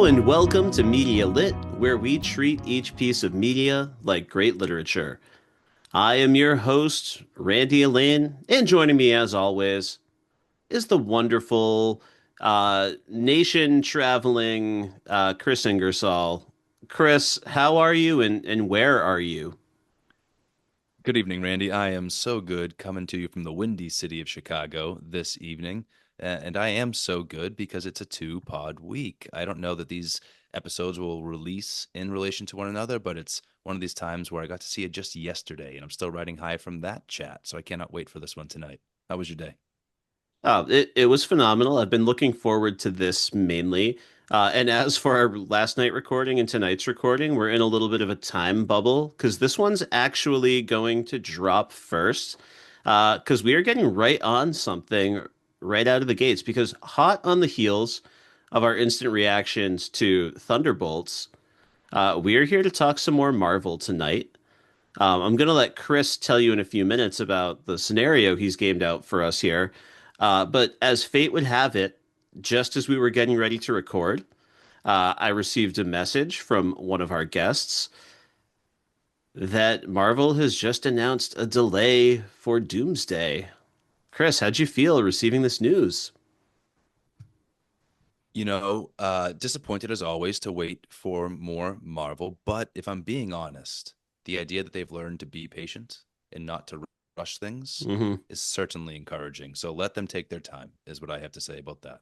Hello and welcome to Media Lit, where we treat each piece of media like great literature. I am your host, Randy Elaine, and joining me as always is the wonderful nation traveling Kris Ingersoll. Kris, how are you and where are you? Good evening, Randy. I am so good coming to you from the windy city of Chicago this evening. And I am so good because it's a two-pod week. I don't know that these episodes will release in relation to one another, but it's one of these times where I got to see it just yesterday, and I'm still riding high from that chat. So I cannot wait for this one tonight. How was your day? Oh, it was phenomenal. I've been looking forward to this mainly. And as for our last night recording and tonight's recording, we're in a little bit of a time bubble because this one's actually going to drop first. Because we are getting right on something right out of the gates. Because hot on the heels of our instant reactions to Thunderbolts, we are here to talk some more Marvel tonight. I'm going to let Kris tell you in a few minutes about the scenario he's gamed out for us here. But as fate would have it, just as we were getting ready to record, I received a message from one of our guests that Marvel has just announced a delay for Doomsday. Kris, how'd you feel receiving this news? Disappointed as always to wait for more Marvel, but if I'm being honest, the idea that they've learned to be patient and not to rush things Hmm. is certainly encouraging. So let them take their time, is what I have to say about that.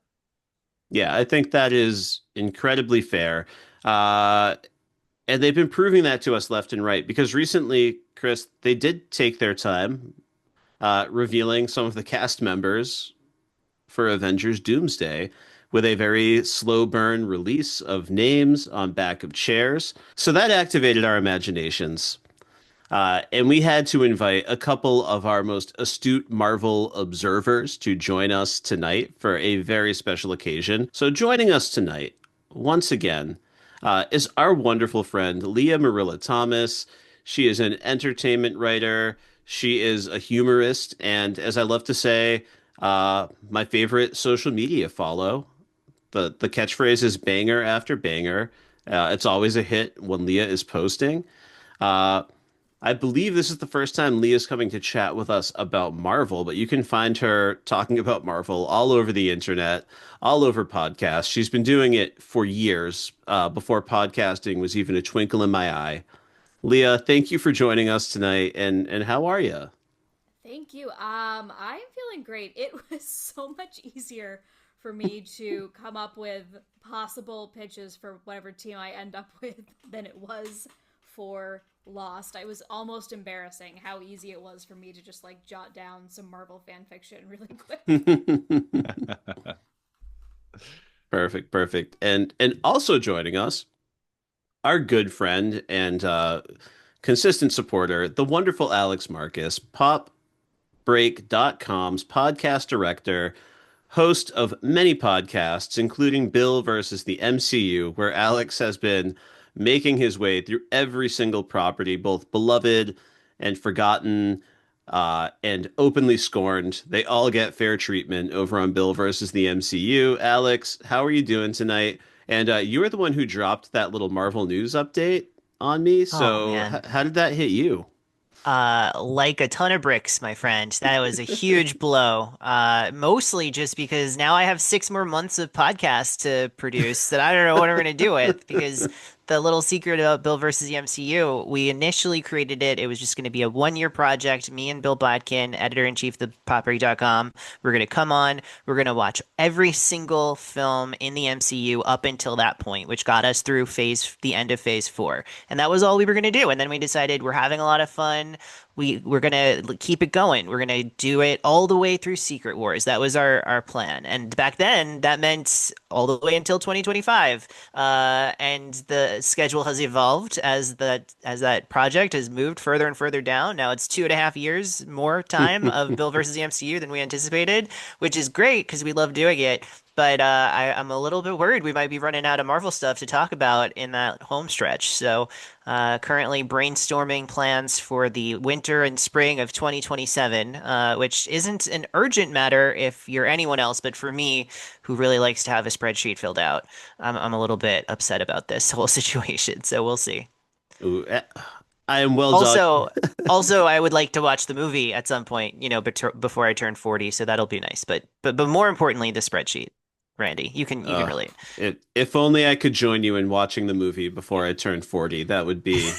Yeah, I think that is incredibly fair. Uh, and they've been proving that to us left and right because recently, Kris, they did take their time revealing some of the cast members for Avengers Doomsday with a very slow burn release of names on back of chairs. So that activated our imaginations. And we had to invite a couple of our most astute Marvel observers to join us tonight for a very special occasion. So, joining us tonight, once again, is our wonderful friend, Leah Marilla Thomas. She is an entertainment writer, she is a humorist, and as I love to say, my favorite social media follow. The catchphrase is banger after banger. It's always a hit when Leah is posting. Uh, I believe this is the first time Leah's coming to chat with us about Marvel, but you can find her talking about Marvel all over the internet, all over podcasts. She's been doing it for years, before podcasting was even a twinkle in my eye. Leah, thank you for joining us tonight, and how are you? Thank you. I am feeling great. It was so much easier for me to come up with possible pitches for whatever team I end up with than it was for Lost. I was almost embarrassing how easy it was for me to just like jot down some Marvel fan fiction really quick. Perfect, perfect. And also joining us, our good friend and consistent supporter, the wonderful Alex Marcus, popbreak.com's podcast director, host of many podcasts, including Bill versus the MCU, where Alex has been making his way through every single property, both beloved and forgotten, and openly scorned. They all get fair treatment over on Bill versus the MCU. Alex, how are you doing tonight? And you were the one who dropped that little Marvel news update on me. Oh So, man. how did that hit you? Like a ton of bricks, my friend. That was a huge blow. Mostly just because now I have 6 more months of podcasts to produce that I don't know what I'm gonna do with because the little secret about Bill versus the MCU, we initially created it. It was just going to be a 1 year project. Me and Bill Bodkin, editor-in-chief of thePopBreak.com, we're going to come on. We're going to watch every single film in the MCU up until that point, which got us through the end of phase four. And that was all we were going to do. And then we decided we're having a lot of fun. We're gonna keep it going. We're gonna do it all the way through Secret Wars. That was our plan. And back then, that meant all the way until 2025. And the schedule has evolved as that project has moved further and further down. Now it's 2.5 years more time of Bill versus the MCU than we anticipated, which is great because we love doing it. but I'm a little bit worried we might be running out of Marvel stuff to talk about in that home stretch. So currently brainstorming plans for the winter and spring of 2027, which isn't an urgent matter if you're anyone else, but for me, who really likes to have a spreadsheet filled out, I'm a little bit upset about this whole situation. So we'll see. Ooh, I am well dog. Also, also, I would like to watch the movie at some point, before I turn 40, so that'll be nice. But more importantly, the spreadsheet. Randy, you can Uh, relate. if only I could join you in watching the movie before I turned 40. That would be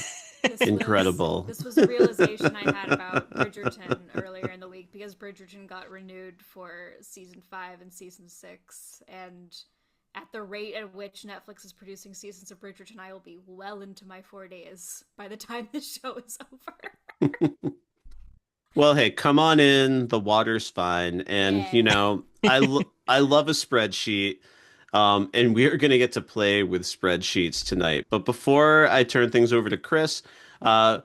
incredible. This was a realization I had about Bridgerton earlier in the week because Bridgerton got renewed for season 5 and season 6, and at the rate at which Netflix is producing seasons of Bridgerton, I will be well into my 40s by the time the show is over. Well, hey, come on in. The water's fine. And, Yeah. I love a spreadsheet. And we are going to get to play with spreadsheets tonight. But before I turn things over to Kris, uh,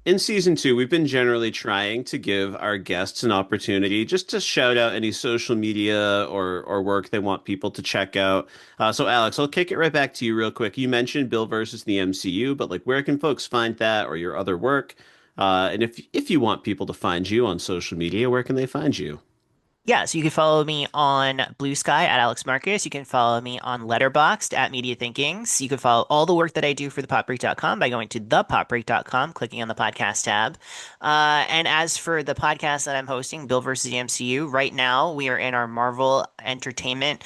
in season two, we've been generally trying to give our guests an opportunity just to shout out any social media or work they want people to check out. So, Alex, I'll kick it right back to you real quick. You mentioned Bill versus the MCU, but like, where can folks find that or your other work? And if you want people to find you on social media, where can they find you? Yeah, so you can follow me on Blue Sky at Alex Marcus. You can follow me on Letterboxd at Media Thinkings. You can follow all the work that I do for thepopbreak.com by going to thepopbreak.com, clicking on the podcast tab. And as for the podcast that I'm hosting, Bill versus the MCU, right now we are in our Marvel Entertainment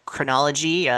chronology.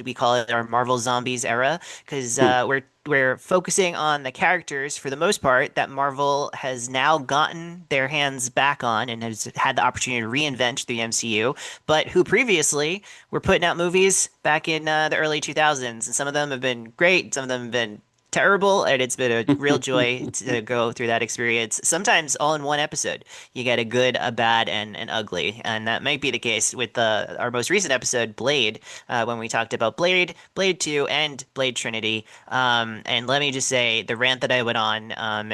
We call it our Marvel Zombies era because Hmm. we're focusing on the characters for the most part that Marvel has now gotten their hands back on and has had the opportunity to reinvent the MCU, but who previously were putting out movies back in the early 2000s. And some of them have been great, some of them have been terrible, and it's been a real joy to go through that experience. Sometimes all in one episode, you get a good, a bad, and an ugly, and that might be the case with our most recent episode, Blade, when we talked about Blade, Blade 2, and Blade Trinity. And let me just say, the rant that I went on,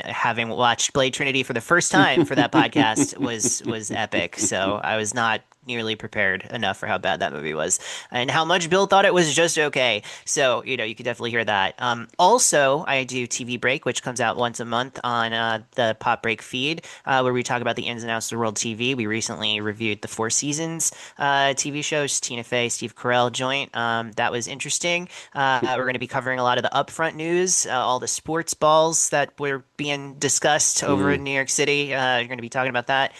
having watched Blade Trinity for the first time for that podcast, was epic. So I was not nearly prepared enough for how bad that movie was and how much Bill thought it was just okay. So, you could definitely hear that. Also, I do TV Break, which comes out once a month on the Pop Break feed, where we talk about the ins and outs of the world TV. We recently reviewed the Four Seasons TV shows, Tina Fey, Steve Carell joint. That was interesting. We're going to be covering a lot of the upfront news, all the sports balls that were being discussed over Mm. in New York City. You're going to be talking about that.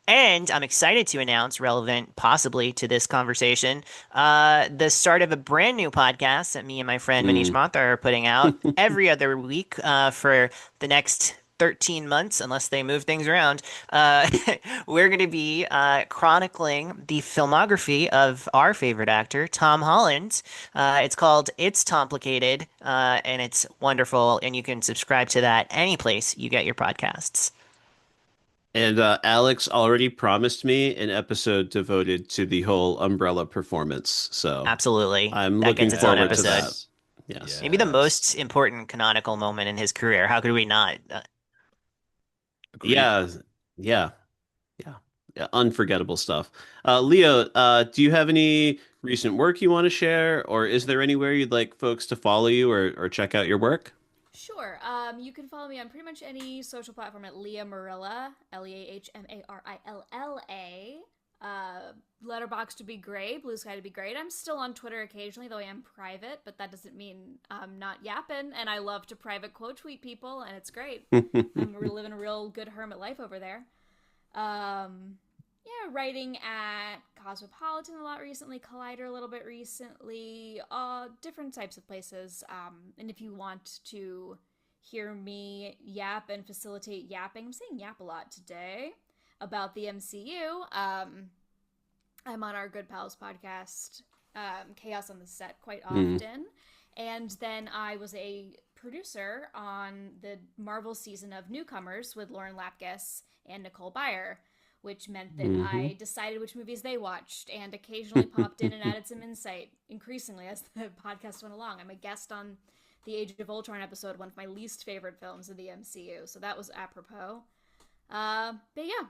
And I'm excited to announce, relevant possibly to this conversation, the start of a brand new podcast that me and my friend Manish Mm. Mathur are putting out every other week for the next 13 months, unless they move things around. Uh, we're going to be chronicling the filmography of our favorite actor, Tom Holland. It's called It's Complicated, and it's wonderful. And you can subscribe to that any place you get your podcasts. And Alex already promised me an episode devoted to the whole Umbrella performance. So Absolutely. I'm That looking gets its own forward to episode. that. Yes. Yes. Maybe the most Yes. important canonical moment in his career. How could we not? Agreed. Yeah. Yeah. Yeah. Yeah. Unforgettable stuff. Leo, do you have any recent work you want to share, or is there anywhere you'd like folks to follow you or check out your work? Sure. You can follow me on pretty much any social platform at Leah Marilla, LeahMarilla. Letterbox to be great, Blue Sky to be great. I'm still on Twitter occasionally, though I am private, but that doesn't mean I'm not yapping. And I love to private quote tweet people, and it's great. I'm living a real good hermit life over there. Yeah, writing at Cosmopolitan a lot recently, Collider a little bit recently, different types of places. And if you want to hear me yap and facilitate yapping, I'm saying yap a lot today about the MCU. I'm on our Good Pals podcast, Chaos on the Set, quite Mm. often. And then I was a producer on the Marvel season of Newcomers with Lauren Lapkus and Nicole Byer, which meant that Hmm. I decided which movies they watched and occasionally popped in and added some insight increasingly as the podcast went along. I'm a guest on the Age of Ultron episode, one of my least favorite films of the MCU, so that was apropos. But yeah.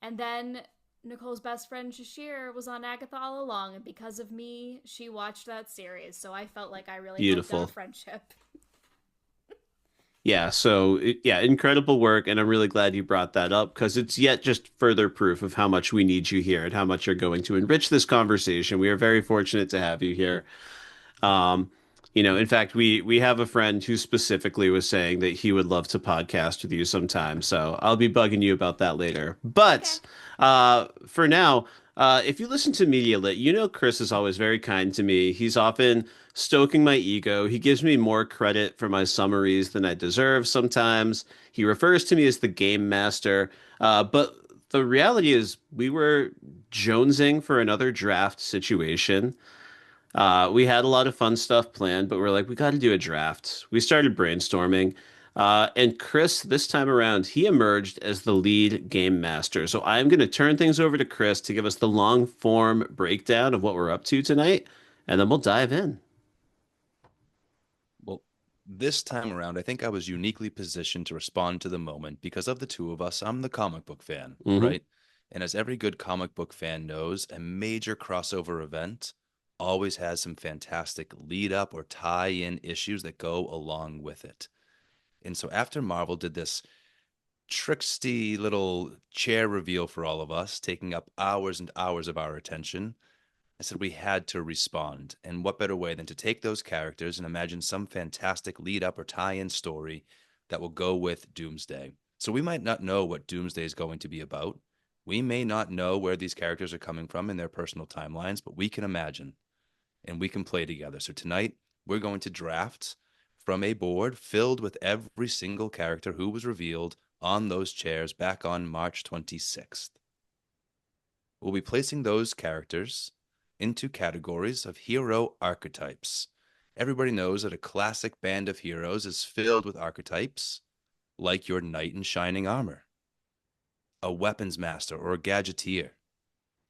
And then Nicole's best friend Shashir was on Agatha all along, and because of me, she watched that series. So I felt like I really helped our Beautiful. friendship. Yeah, so yeah, incredible work, and I'm really glad you brought that up because it's yet just further proof of how much we need you here and how much you're going to enrich this conversation. We are very fortunate to have you here. Um, in fact, we have a friend who specifically was saying that he would love to podcast with you sometime. So I'll be bugging you about that later. Okay. But for now, if you listen to Media Lit, Kris is always very kind to me. He's often stoking my ego. He gives me more credit for my summaries than I deserve sometimes. He refers to me as the game master. But the reality is, we were jonesing for another draft situation. We had a lot of fun stuff planned, but we're like, we got to do a draft. We started brainstorming. And Kris, this time around, he emerged as the lead game master. So I'm going to turn things over to Kris to give us the long form breakdown of what we're up to tonight, and then we'll dive in. Well, this time around, I think I was uniquely positioned to respond to the moment because of the two of us. I'm the comic book fan, Hmm. right? And as every good comic book fan knows, a major crossover event always has some fantastic lead up or tie in issues that go along with it. And so after Marvel did this tricksy little chair reveal for all of us, taking up hours and hours of our attention, I said we had to respond. And what better way than to take those characters and imagine some fantastic lead up or tie in story that will go with Doomsday? So we might not know what Doomsday is going to be about. We may not know where these characters are coming from in their personal timelines, but we can imagine and we can play together. So tonight, we're going to draft from a board filled with every single character who was revealed on those chairs back on March 26th. We'll be placing those characters into categories of hero archetypes. Everybody knows that a classic band of heroes is filled with archetypes like your knight in shining armor, a weapons master, or a gadgeteer.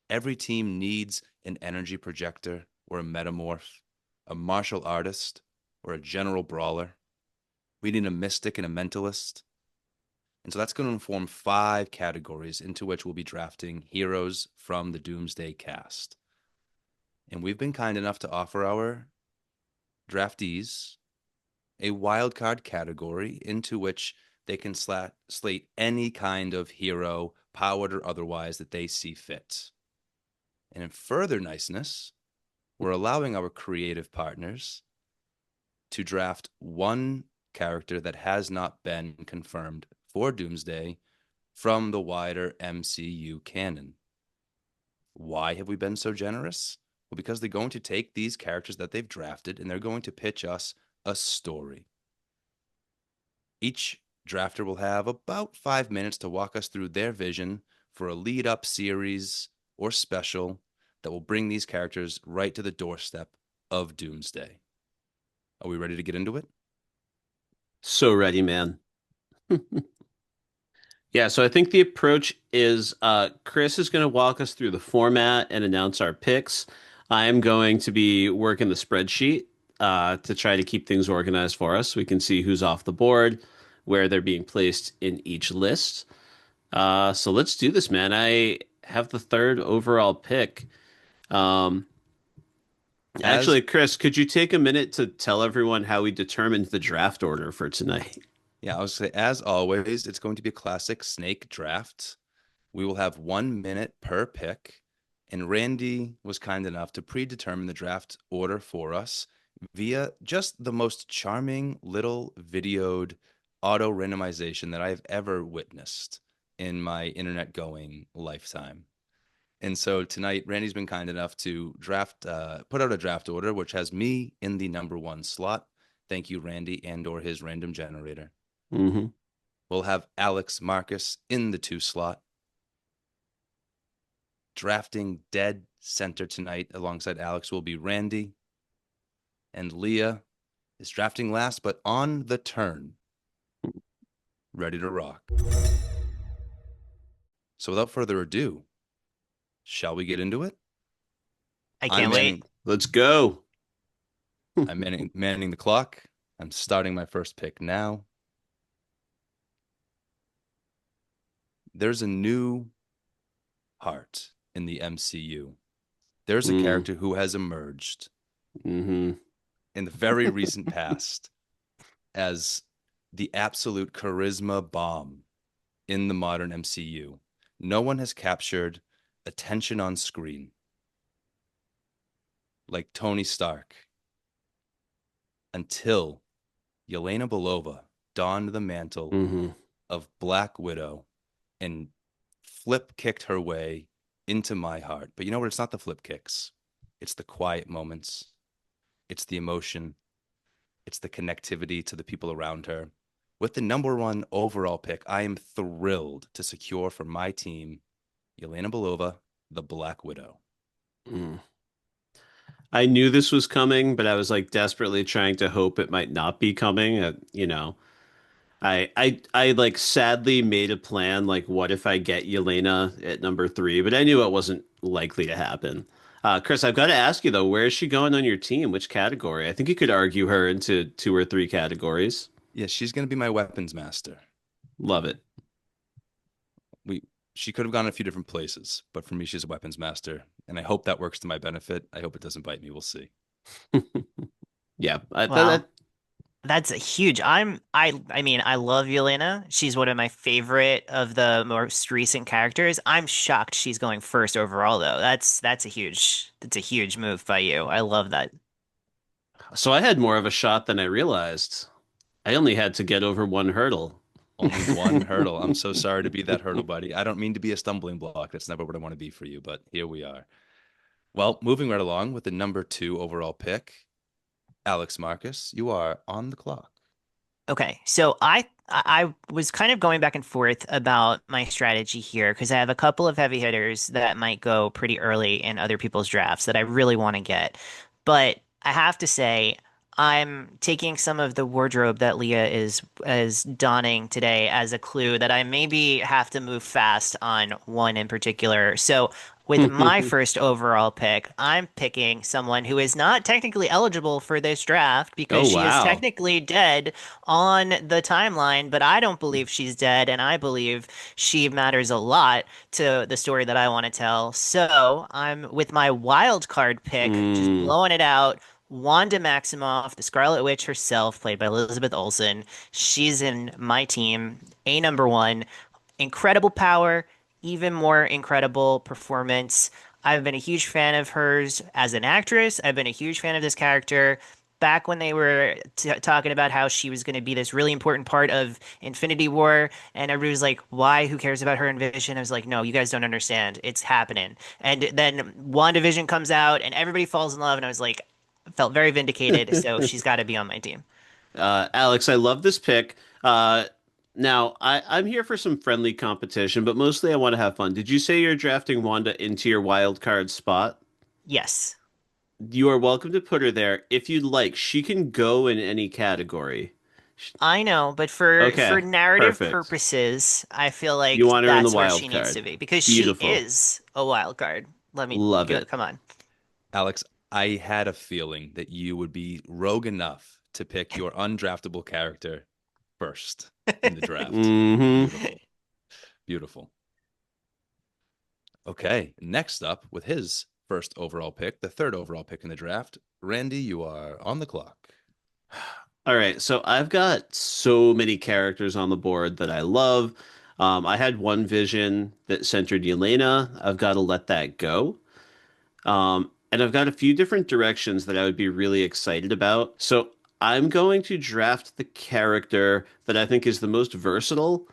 Every team needs an energy projector or a metamorph, a martial artist or a general brawler. We need a mystic and a mentalist. And so that's going to inform 5 categories into which we'll be drafting heroes from the Doomsday cast. And we've been kind enough to offer our draftees a wildcard category into which they can slate any kind of hero, powered or otherwise, that they see fit. And in further niceness, we're allowing our creative partners to draft one character that has not been confirmed for Doomsday from the wider MCU canon. Why have we been so generous? Well, because they're going to take these characters that they've drafted and they're going to pitch us a story. Each drafter will have about 5 minutes to walk us through their vision for a lead up series or special that will bring these characters right to the doorstep of Doomsday. Are we ready to get into it? So ready, man. Yeah, so I think the approach is Kris is going to walk us through the format and announce our picks. I am going to be working the spreadsheet to try to keep things organized for us. We can see who's off the board, where they're being placed in each list. So let's do this, man. I have the third overall pick. Um, As Actually, Kris, could you take a minute to tell everyone how we determined the draft order for tonight? Yeah, I was say, as always, it's going to be a classic snake draft. We will have 1 minute per pick, and Randy was kind enough to predetermine the draft order for us via just the most charming little videoed auto randomization that I've ever witnessed in my internet going lifetime. And so tonight, Randy's been kind enough to put out a draft order, which has me in the number 1 slot. Thank you, Randy, and/or his random generator. Hmm. We'll have Alex Marcus in the 2 slot. Drafting dead center tonight alongside Alex will be Randy. And Leah is drafting last, but on the turn. Ready to rock. So without further ado, shall we get into it? I I'm can't wait. manning, Let's go. I'm manning the clock. I'm starting my first pick now. There's a new heart in the MCU. There's a Mm, character who has emerged hmm in the very recent past as the absolute charisma bomb in the modern MCU. No one has captured attention on screen like Tony Stark until Yelena Belova donned the mantle hmm of Black Widow and flip kicked her way into my heart. But you know what? It's not the flip kicks, it's the quiet moments, it's the emotion, it's the connectivity to the people around her. With the number one overall pick, I am thrilled to secure for my team Yelena Belova, the Black Widow. mm. I knew this was coming, but I was like desperately trying to hope it might not be coming. I like sadly made a plan. Like, what if I get Yelena at number three? But I knew it wasn't likely to happen. Kris, I've got to ask you though, where is she going on your team? Which category? I think you could argue her into two or three categories. Yeah, she's going to be my weapons master. Love it. We She could have gone a few different places, but for me, she's a weapons master, and I hope that works to my benefit. I hope it doesn't bite me. We'll see. Yeah, Wow. That's a huge. I mean, I love Yelena. She's one of my favorite of the most recent characters. I'm shocked she's going first overall though. That's a huge move by you. I love that. so I had more of a shot than I realized. I only had to get over one hurdle. Only one hurdle. I'm so sorry to be that hurdle, buddy. I don't mean to be a stumbling block. That's never what I want to be for you, but here we are. Well, moving right along with the number 2 overall pick, Alex Marcus, you are on the clock. Okay, so I was kind of going back and forth about my strategy here because I have a couple of heavy hitters that might go pretty early in other people's drafts that I really want to get. But I have to say I'm taking some of the wardrobe that Leah is donning today as a clue that I maybe have to move fast on one in particular. So with my first overall pick, I'm picking someone who is not technically eligible for this draft Oh, because she is wow. technically dead on the timeline, but I don't believe she's dead, and I believe she matters a lot to the story that I want to tell. So I'm with my wild card pick, just Mm, blowing it out. Wanda Maximoff, the Scarlet Witch herself, played by Elizabeth Olsen. She's in my team, a number one. Incredible power, even more incredible performance. I've been a huge fan of hers as an actress. I've been a huge fan of this character. Back when they were talking about how she was going to be this really important part of Infinity War, and everybody was like, "Why? Who cares about her and Vision?" I was like, "No, you guys don't understand. It's happening." And then WandaVision comes out, and everybody falls in love, and I was like, felt very vindicated. So mm. she's got to be on my team. Alex, I love this pick. Now, I'm here for some friendly competition, but mostly I want to have fun. Did you say you're drafting Wanda into your wild card spot? Yes. You are welcome to put her there if you'd like. She can go in any category. I know, but for Okay, narrative perfect. purposes, I feel You like want her in the that's where she wild needs card. to be because she Beautiful. is a wild card. Let me Love go, it. come on. Alex, I had a feeling that you would be rogue enough to pick your undraftable character first in the draft. Hmm Beautiful. Beautiful. Okay, next up with his first overall pick, the third overall pick in the draft, Randy, you are on the clock. All right, so I've got so many characters on the board that I love. I had one vision that centered Yelena. I've got to let that go. And I've got a few different directions that I would be really excited about. So I'm going to draft the character that I think is the most versatile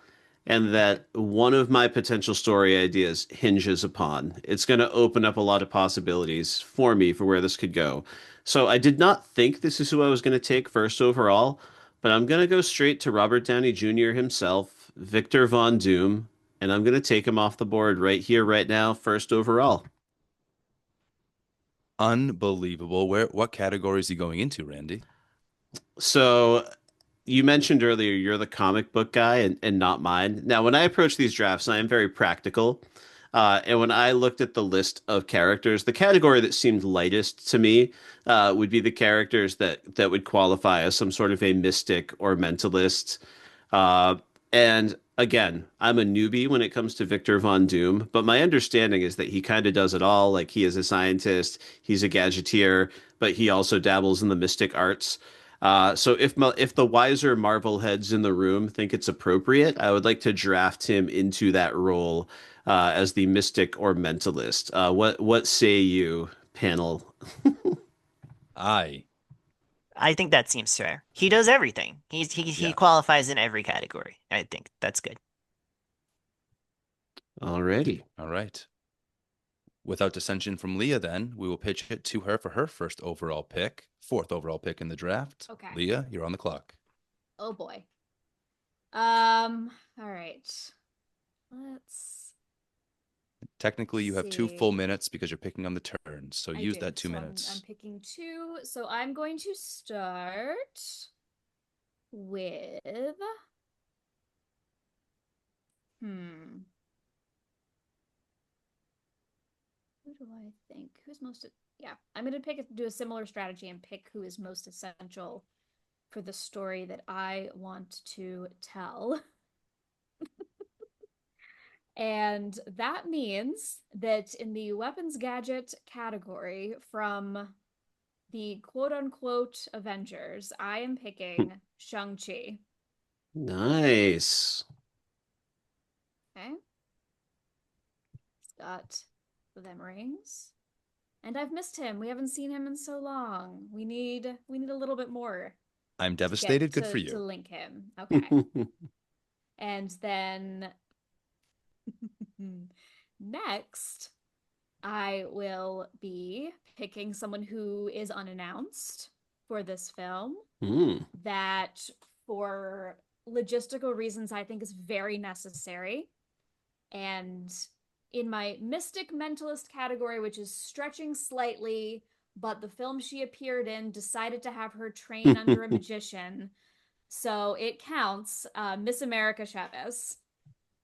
and that one of my potential story ideas hinges upon. It's going to open up a lot of possibilities for me for where this could go. So I did not think this is who I was going to take first overall, but I'm going to go straight to Robert Downey Jr. himself, Victor Von Doom, and I'm going to take him off the board right here, right now, first overall. Unbelievable. What category is he going into, Randy? So you mentioned earlier you're the comic book guy and not mine. Now, when I approach these drafts, I am very practical. And when I looked at the list of characters, the category that seemed lightest to me would be the characters that would qualify as some sort of a mystic or mentalist. Uh, And again, I'm a newbie when it comes to Victor Von Doom, but my understanding is that he kind of does it all. Like he is a scientist, he's a gadgeteer, but he also dabbles in the mystic arts. So if the wiser Marvel heads in the room think it's appropriate, I would like to draft him into that role as the mystic or mentalist. What say you, panel? I I think that seems fair. He does everything. He Yeah. qualifies in every category. I think that's good. Alrighty. All right. Without dissension from Leah, then we will pitch it to her for her first overall pick, fourth overall pick in the draft. Okay. Leah, you're on the clock. Oh boy. All right. Let's Technically, you have 2 full see. minutes because you're picking on the turns, so I use do. that 2 minutes. I'm picking two. So I'm going to start with hmm. Who do I think? Who's most yeah, I'm gonna do a similar strategy and pick who is most essential for the story that I want to tell. And that means that in the weapons gadget category from the quote unquote Avengers, I am picking Shang-Chi. Nice. Okay. He's got them rings. And I've missed him. We haven't seen him in so long. We need a little bit more I'm to get devastated. Good for to you. link him. Okay. And then next, I will be picking someone who is unannounced for this film Mm. that, for logistical reasons, I think is very necessary. And in my mystic mentalist category, which is stretching slightly, but the film she appeared in decided to have her train under a magician. So it counts. Miss America Chavez.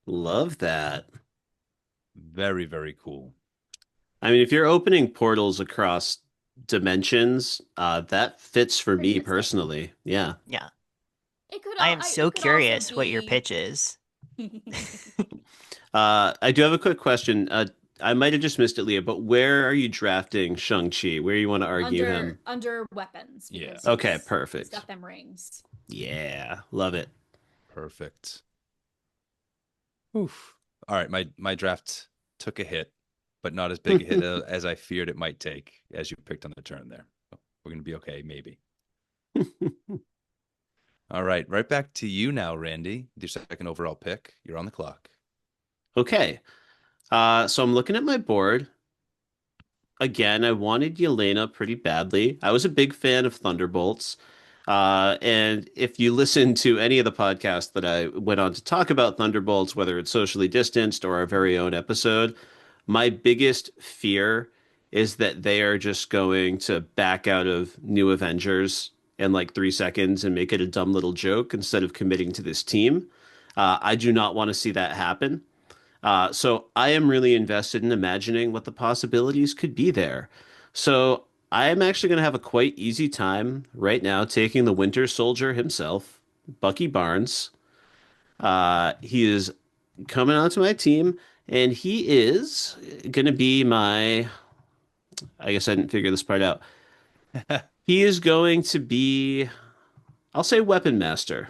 Love that. Very, very cool. I mean, if you're opening portals across dimensions, that fits for Pretty me mystic. personally. Yeah. Yeah. It could I am so it could also curious what your be pitch is. I do have a quick question. I might have just missed it, Leah, but where are you drafting Shang-Chi? Where you want to argue him? under weapons Yeah. because Okay, he's perfect. got them rings. Yeah, love it. Perfect. Oof. All right, my draft took a hit, but not as big a hit as I feared it might take, as you picked on the turn there. We're gonna be okay, maybe. All right back to you now, Randy, with your second overall pick. You're on the clock. Okay. So I'm looking at my board. Again, I wanted Yelena pretty badly. I was a big fan of Thunderbolts. And if you listen to any of the podcasts that I went on to talk about Thunderbolts, whether it's socially distanced or our very own episode, my biggest fear is that they are just going to back out of New Avengers in like 3 seconds and make it a dumb little joke instead of committing to this team. I do not want to see that happen. So I am really invested in imagining what the possibilities could be there. So I am actually going to have a quite easy time right now taking the Winter Soldier himself, Bucky Barnes. He is coming onto my team, and he is going to be my. I guess I didn't figure this part out. He is going to be, I'll say, Weapon Master.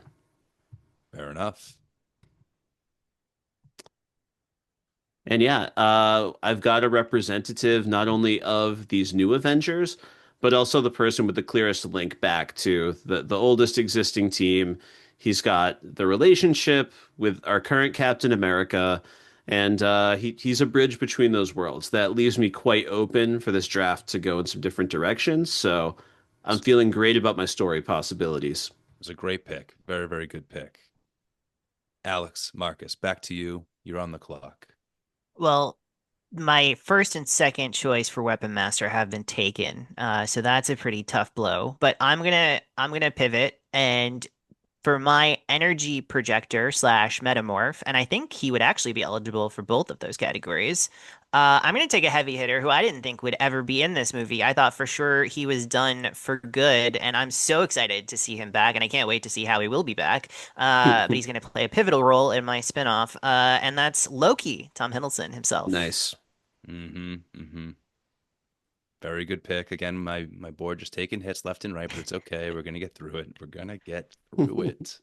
Fair enough. And yeah, I've got a representative not only of these new Avengers, but also the person with the clearest link back to the oldest existing team. He's got the relationship with our current Captain America, and he's a bridge between those worlds. That leaves me quite open for this draft to go in some different directions. So I'm feeling great about my story possibilities. It was a great pick. Very, very good pick. Alex, Marcus, back to you. You're on the clock. Well, my first and second choice for Weapon Master have been taken. So that's a pretty tough blow. But I'm gonna pivot and for my energy projector slash metamorph, and I think he would actually be eligible for both of those categories. I'm going to take a heavy hitter who I didn't think would ever be in this movie. I thought for sure he was done for good, and I'm so excited to see him back, and I can't wait to see how he will be back. But he's going to play a pivotal role in my spinoff, and that's Loki, Tom Hiddleston himself. Nice. Mm-hmm. Mm-hmm. Very good pick. Again, my board just taking hits left and right, but it's okay. We're gonna get through it. We're gonna get through it.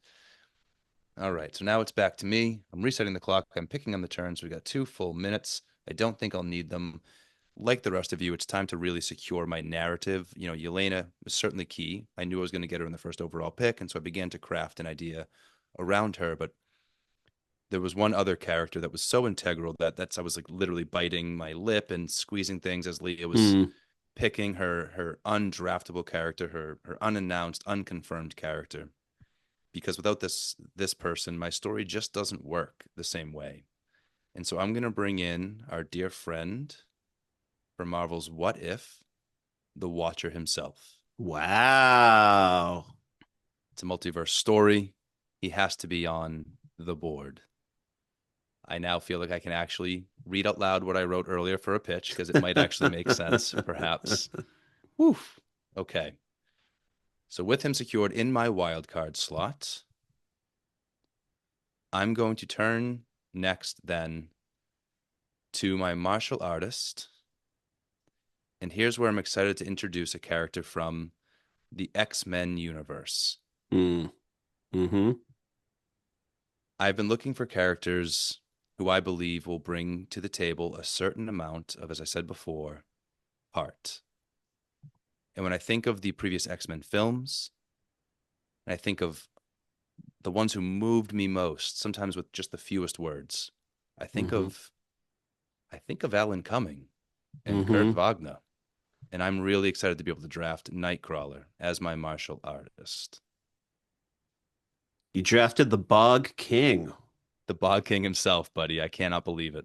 All right. So now it's back to me. I'm resetting the clock. I'm picking on the turns. We got 2 full minutes. I don't think I'll need them. Like the rest of you, it's time to really secure my narrative. Yelena was certainly key. I knew I was going to get her in the first overall pick, and so I began to craft an idea around her. But there was one other character that was so integral that I was like literally biting my lip and squeezing things as Leah was Mm. picking her undraftable character, her unannounced, unconfirmed character. Because without this person, my story just doesn't work the same way. And so I'm gonna bring in our dear friend from Marvel's What If, the Watcher himself. Wow. It's a multiverse story. He has to be on the board. I now feel like I can actually read out loud what I wrote earlier for a pitch because it might actually make sense, perhaps. Woof. Okay. So with him secured in my wildcard slot, I'm going to turn next then to my martial artist. And here's where I'm excited to introduce a character from the X-Men universe. Mm. Mm-hmm. I've been looking for characters who I believe will bring to the table a certain amount of, as I said before, heart. And when I think of the previous X-Men films, and I think of the ones who moved me most, sometimes with just the fewest words, I think Mhm. of Alan Cumming and Kurt Mm-hmm. Wagner. And I'm really excited to be able to draft Nightcrawler as my martial artist. You drafted the Bog King. The Bog King himself, buddy. I cannot believe it.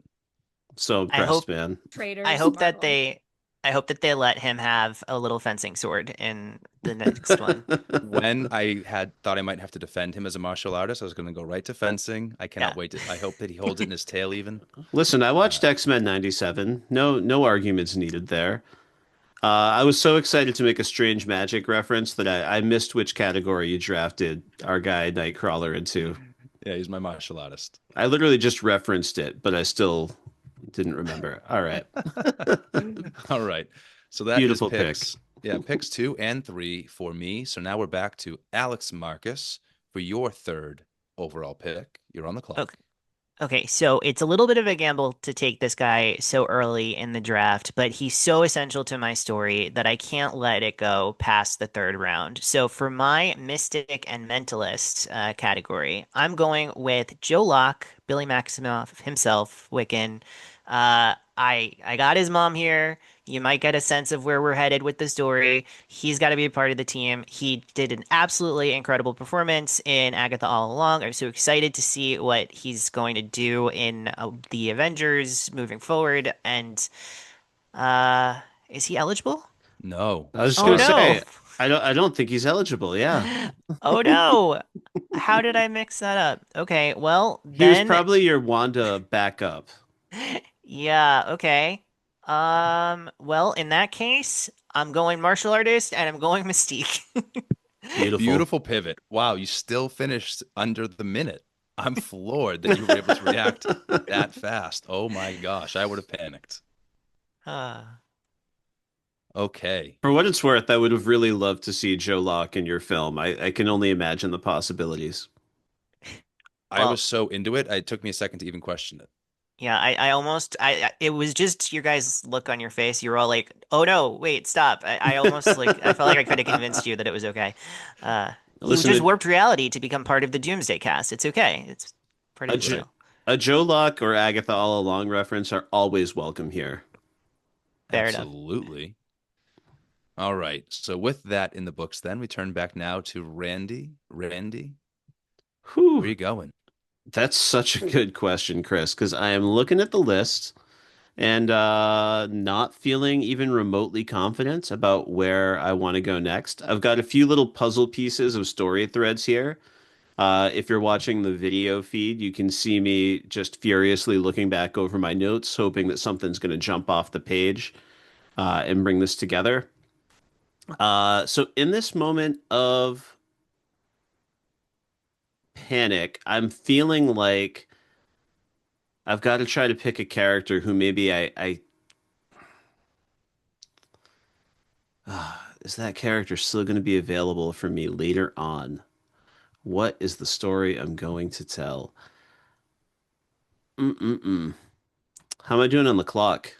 So I impressed, hope man. I Traitors to hope that Marvel. I hope that they let him have a little fencing sword in the next one. When I had thought I might have to defend him as a martial artist, I was going to go right to fencing. I cannot Yeah. wait I hope that he holds it in his tail even. Listen, I Uh, watched X-Men 97. No arguments needed there. I was so excited to make a strange magic reference that I missed which category you drafted our guy Nightcrawler into. yeah, he's my martial artist. I literally just referenced it, but I still didn't remember. All right. All right. So that is Beautiful pick. picks. Yeah, picks 2 and 3 for me. So now we're back to Alex Marcus for your third overall pick. You're on the clock. Okay. Okay, so it's a little bit of a gamble to take this guy so early in the draft, but he's so essential to my story that I can't let it go past the third round. So for my Mystic and Mentalist category, I'm going with Joe Locke, Billy Maximoff himself, Wiccan. I got his mom here. You might get a sense of where we're headed with the story. He's got to be a part of the team. He did an absolutely incredible performance in Agatha All Along. I'm so excited to see what he's going to do in the Avengers moving forward. And is he eligible? No. I was just Oh gonna no. say, I don't think he's eligible. Yeah. Oh no. How did I mix that up? Okay, well, He was then probably your Wanda backup. yeah, okay. Well, in that case, I'm going martial artist and I'm going Mystique. Beautiful. Beautiful pivot. Wow, you still finished under the minute. I'm floored that you were able to react that fast. Oh my gosh, I would have panicked. Ah. Okay. For what it's worth, I would have really loved to see Joe Locke in your film. I can only imagine the possibilities. I Well, was so into it, it took me a second to even question it. yeah, I almost it was just your guys' look on your face. You were all like, "Oh no, wait, stop." I almost like I felt like I could have convinced you that it was okay. You Listen, just warped reality to become part of the Doomsday cast. It's okay. It's part a, of the Jo- deal. a Joe Locke or Agatha All Along reference are always welcome here. Fair enough. Absolutely. All right. So with that in the books, then we turn back now to Randy. Randy, where are Whew, you going? that's such a good question, Chris, because I am looking at the list and not feeling even remotely confident about where I want to go next. I've got a few little puzzle pieces of story threads here, If you're watching the video feed, you can see me just furiously looking back over my notes, hoping that something's going to jump off the page and bring this together. So in this moment of panic, I'm feeling like I've got to try to pick a character who maybe is that character still going to be available for me later on? What is the story I'm going to tell? Mm-mm-mm. How am I doing on the clock?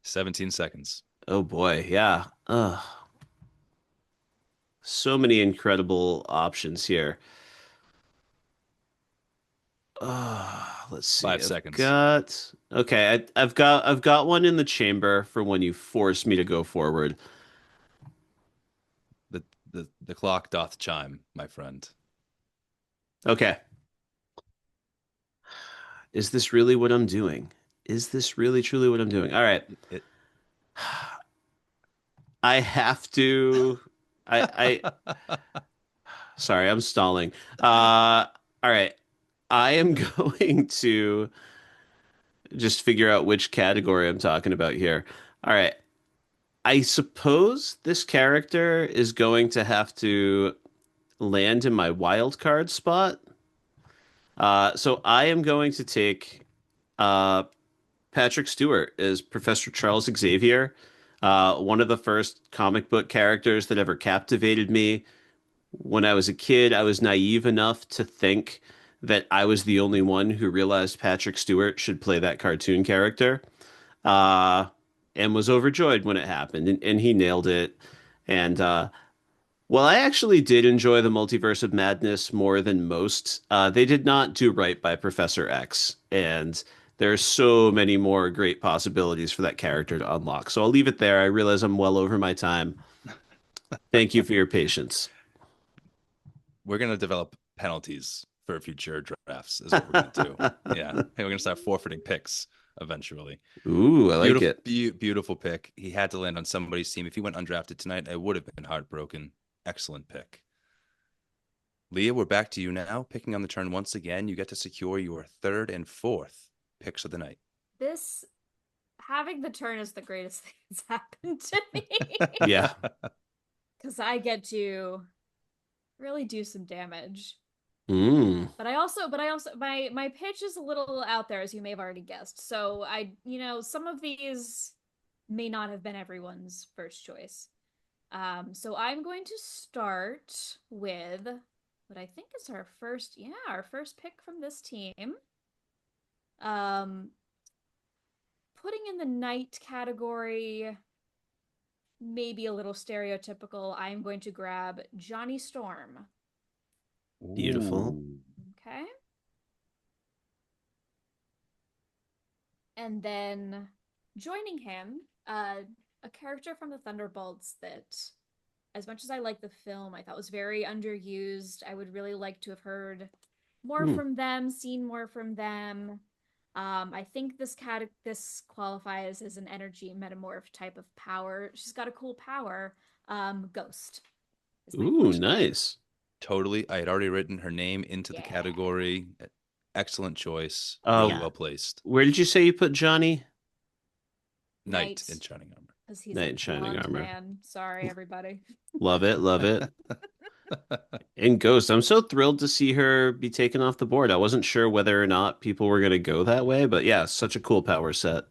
17 seconds. Oh boy, yeah. So many incredible options here. Let's see. 5 seconds. I've got one in the chamber for when you force me to go forward. The clock doth chime, my friend. Okay. Is this really what I'm doing? Is this really truly what I'm doing? All right. It, I have to I sorry, I'm stalling. All right. I am going to just figure out which category I'm talking about here. All right. I suppose this character is going to have to land in my wild card spot. So I am going to take uh, Patrick Stewart as Professor Charles Xavier, one of the first comic book characters that ever captivated me. When I was a kid, I was naive enough to think that I was the only one who realized Patrick Stewart should play that cartoon character, uh, and was overjoyed when it happened, and he nailed it. And well, I actually did enjoy the Multiverse of Madness more than most. They did not do right by Professor X, and there's so many more great possibilities for that character to unlock. So I'll leave it there. I realize I'm well over my time. Thank you for your patience. we're going to develop penalties for future drafts, is what we're going to do. Yeah. Hey, we're going to start forfeiting picks eventually. Ooh, I like Beautiful, it. beautiful pick. He had to land on somebody's team. If he went undrafted tonight, I would have been heartbroken. Excellent pick. Leah, we're back to you now. Picking on the turn once again. You get to secure your third and fourth picks of the night. This having the turn is the greatest thing that's happened to me. Yeah. Because I get to really do some damage. Mm. But I also my pitch is a little out there, as you may have already guessed. So some of these may not have been everyone's first choice. So I'm going to start with what I think is our first pick from this team. Putting in the knight category, maybe a little stereotypical, I'm going to grab Johnny Storm. Beautiful. Ooh. Okay. And then joining him, a character from the Thunderbolts that, as much as I like the film, I thought was very underused. I would really like to have heard more from them, seen more from them. I think this qualifies as an energy metamorph type of power. She's got a cool power. Ghost is my Ooh, first pick. nice. Totally. I had already written her name into the Yeah. category. Excellent choice. Oh, Really Yeah. well placed. Where did you say you put Johnny? Knight Knight. in shining armor. Because he's Knight a in shining blonde armor. man. Sorry, everybody. Love it, love it. And Ghost, I'm so thrilled to see her be taken off the board. I wasn't sure whether or not people were going to go that way, but yeah, such a cool power set.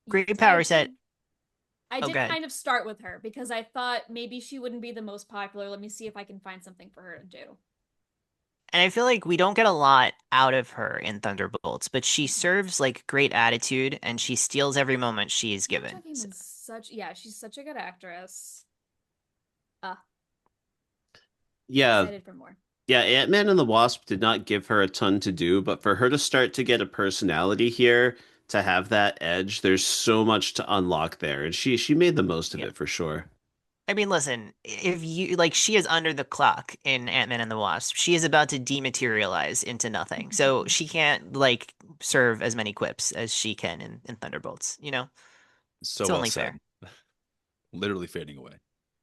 Great Yes, power set. I did Okay. kind of start with her because I thought maybe she wouldn't be the most popular. Let me see if I can find something for her to do. And I feel like we don't get a lot out of her in Thunderbolts, but she serves like great attitude and she steals every moment she is given. Took him in she's such a good actress. Yeah, Excited for more. yeah, Ant-Man and the Wasp did not give her a ton to do, but for her to start to get a personality here, to have that edge, there's so much to unlock there, and she made the most of Yeah. it for sure. I mean, listen, if you like, she is under the clock in Ant-Man and the Wasp. She is about to dematerialize into nothing. So she can't like serve as many quips as she can in Thunderbolts, you know? So It's well only said. fair. Literally fading away.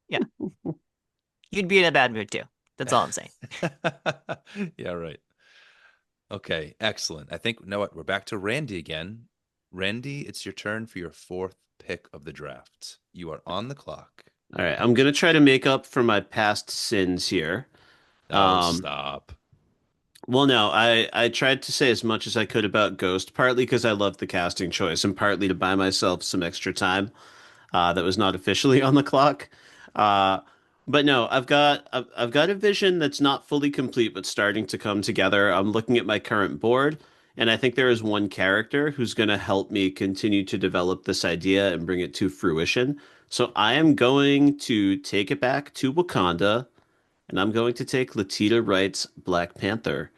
Yeah. You'd be in a bad mood too. That's all I'm saying. Yeah, right. Okay, excellent. I think, you know what? We're back to Randy again. Randy, it's your turn for your fourth pick of the draft. You are on the clock. All right, I'm gonna try to make up for my past sins here. Oh, Um, stop. well, no, I tried to say as much as I could about Ghost, partly because I loved the casting choice, and partly to buy myself some extra time that was not officially on the clock. Uh, but no, I've got a vision that's not fully complete, but starting to come together. I'm looking at my current board, and I think there is one character who's going to help me continue to develop this idea and bring it to fruition. So I am going to take it back to Wakanda, and I'm going to take Latita Wright's Black Panther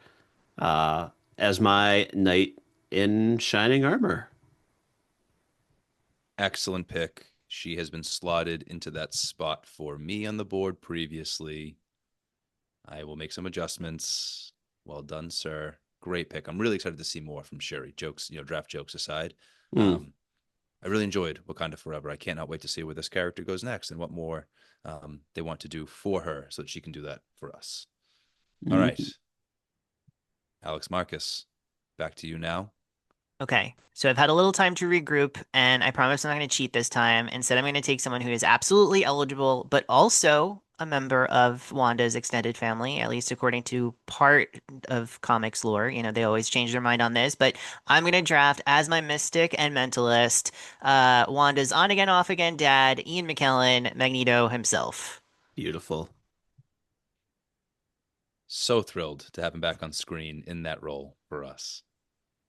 uh, as my knight in shining armor. Excellent pick. She has been slotted into that spot for me on the board previously. I will make some adjustments. Well done, sir. Great pick. I'm really excited to see more from Sherry. Jokes, draft jokes aside. Mm. I really enjoyed Wakanda Forever. I cannot wait to see where this character goes next and what more they want to do for her so that she can do that for us. All right. Mm. Alex Marcus, back to you now. Okay, so I've had a little time to regroup, and I promise I'm not going to cheat this time. Instead, I'm going to take someone who is absolutely eligible, but also a member of Wanda's extended family, at least according to part of comics lore. You know, they always change their mind on this, but I'm going to draft as my mystic and mentalist, Wanda's on again, off again dad, Ian McKellen, Magneto himself. Beautiful. So thrilled to have him back on screen in that role for us.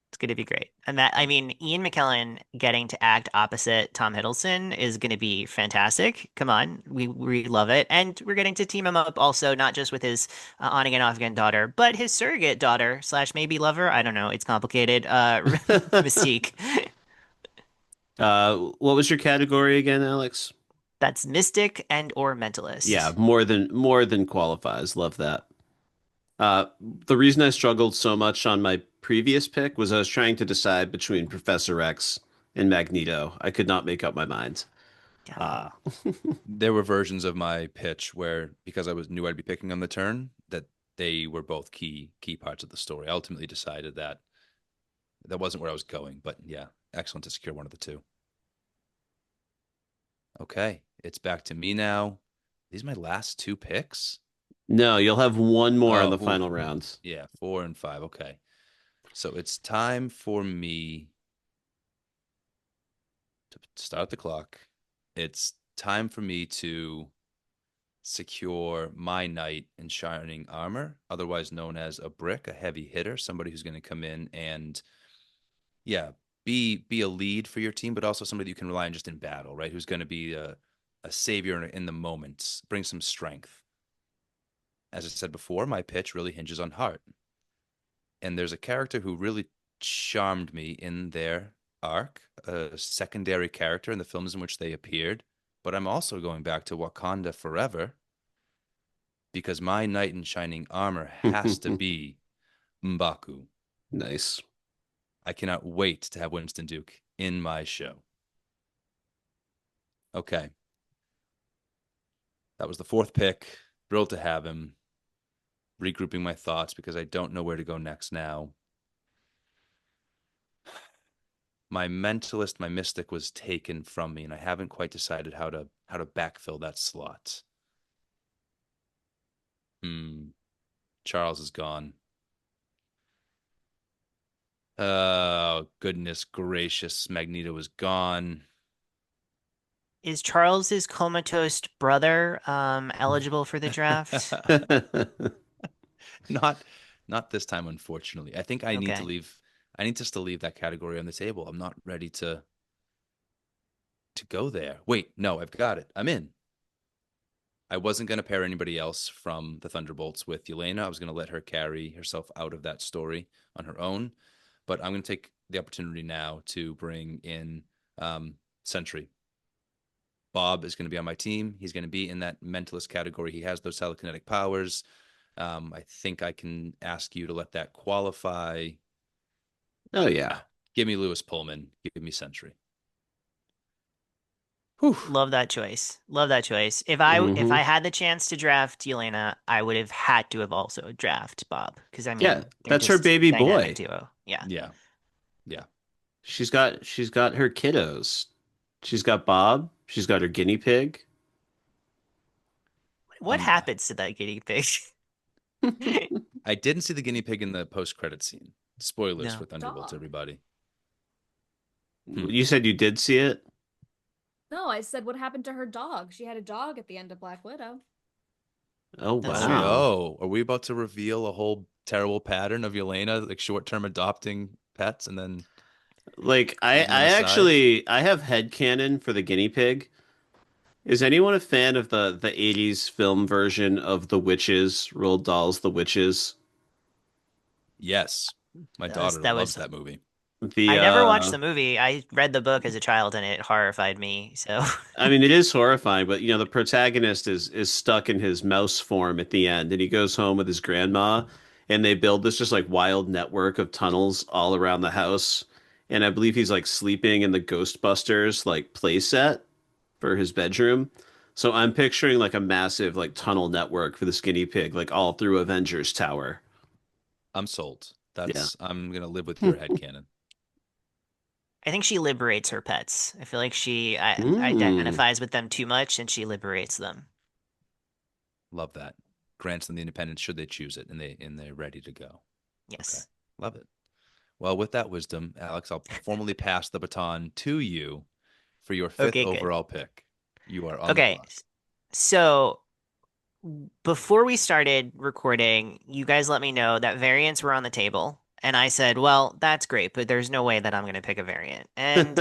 It's going to be great. And that, I mean, Ian McKellen getting to act opposite Tom Hiddleston is going to be fantastic. Come on, we love it. And we're getting to team him up also, not just with his on again, off again daughter, but his surrogate daughter slash maybe lover. I don't know. It's complicated. Mystique. What was your category again, Alex? That's mystic and or Yeah, mentalist. more than qualifies. Love that. The reason I struggled so much on my previous pick was I was trying to decide between Professor X and Magneto. I could not make up my mind. Yeah. Uh, There were versions of my pitch where, because I was knew I'd be picking on the turn, that they were both key parts of the story. I ultimately decided that that wasn't where I was going, but yeah, excellent to secure one of the two. Okay, it's back to me now. These are my last two picks. no, you'll have one more in Oh, the final rounds. yeah, 4 and 5. Okay, so it's time for me to start the clock. It's time for me to secure my knight in shining armor, otherwise known as a brick, a heavy hitter, somebody who's going to come in and yeah, be a lead for your team, but also somebody you can rely on just in battle, right? Who's going to be a savior in the moment, bring some strength. As I said before, my pitch really hinges on heart. And there's a character who really charmed me in their arc, a secondary character in the films in which they appeared. But I'm also going back to Wakanda Forever because my knight in shining armor has to be M'Baku. Nice. I cannot wait to have Winston Duke in my show. Okay. That was the fourth pick. Thrilled to have him. Regrouping my thoughts because I don't know where to go next now. My mentalist, my mystic was taken from me, and I haven't quite decided how to backfill that slot. Charles is gone. Oh, goodness gracious. Magneto is gone. Is Charles's comatose brother eligible for the draft? Not not this time, unfortunately. I think Okay. I need just to leave that category on the table. I'm not ready to go there. Wait, no, I've got it. I'm in. I wasn't going to pair anybody else from the Thunderbolts with Yelena. I was going to let her carry herself out of that story on her own. But I'm going to take the opportunity now to bring in Sentry. Bob is going to be on my team. He's going to be in that mentalist category. He has those telekinetic powers. I think I can ask you to let that qualify. Oh yeah. Give me Lewis Pullman. Give me Sentry. Whew. Love that choice. Love that choice. If I Hmm. had the chance to draft Yelena, I would have had to have also draft Bob because I Yeah, mean they're that's her just baby dynamic boy. duo. Yeah. Yeah. Yeah. She's got her kiddos. She's got Bob. She's got her guinea pig. What Um, happens to that guinea pig? I didn't see the guinea pig in the post-credit scene. Spoilers for No. Thunderbolts, Dog. everybody. Hmm. You said you did see it? No, I said what happened to her dog. She had a dog at the end of Black Widow. Oh, That's Oh true. wow. no. Are we about to reveal a whole terrible pattern of Yelena, like short-term adopting pets and then Like leaving them I aside? actually I have headcanon for the guinea pig. Is anyone a fan of the 80s film version of The Witches, Roald Dahl's The Witches? Yes. My daughter That loves was that movie. The I never watched the movie. I read the book as a child and it horrified me. So I mean it is horrifying, but the protagonist is stuck in his mouse form at the end and he goes home with his grandma and they build this just like wild network of tunnels all around the house. And I believe he's like sleeping in the Ghostbusters like play set for his bedroom. So I'm picturing like a massive like tunnel network for the skinny pig, like all through Avengers Tower. I'm sold. Yeah. I'm gonna live with your headcanon. I think she liberates her pets. I feel like she Mm, identifies with them too much and she liberates them. Love that. Grants them the independence should they choose it and they're ready to go. Okay. Yes. Love it. Well, with that wisdom, Alex, I'll formally pass the baton to you for your fifth Okay, good. overall pick. You are on the Okay. clock. So before we started recording, you guys let me know that variants were on the table. And I said, well, that's great, but there's no way that I'm going to pick a variant. And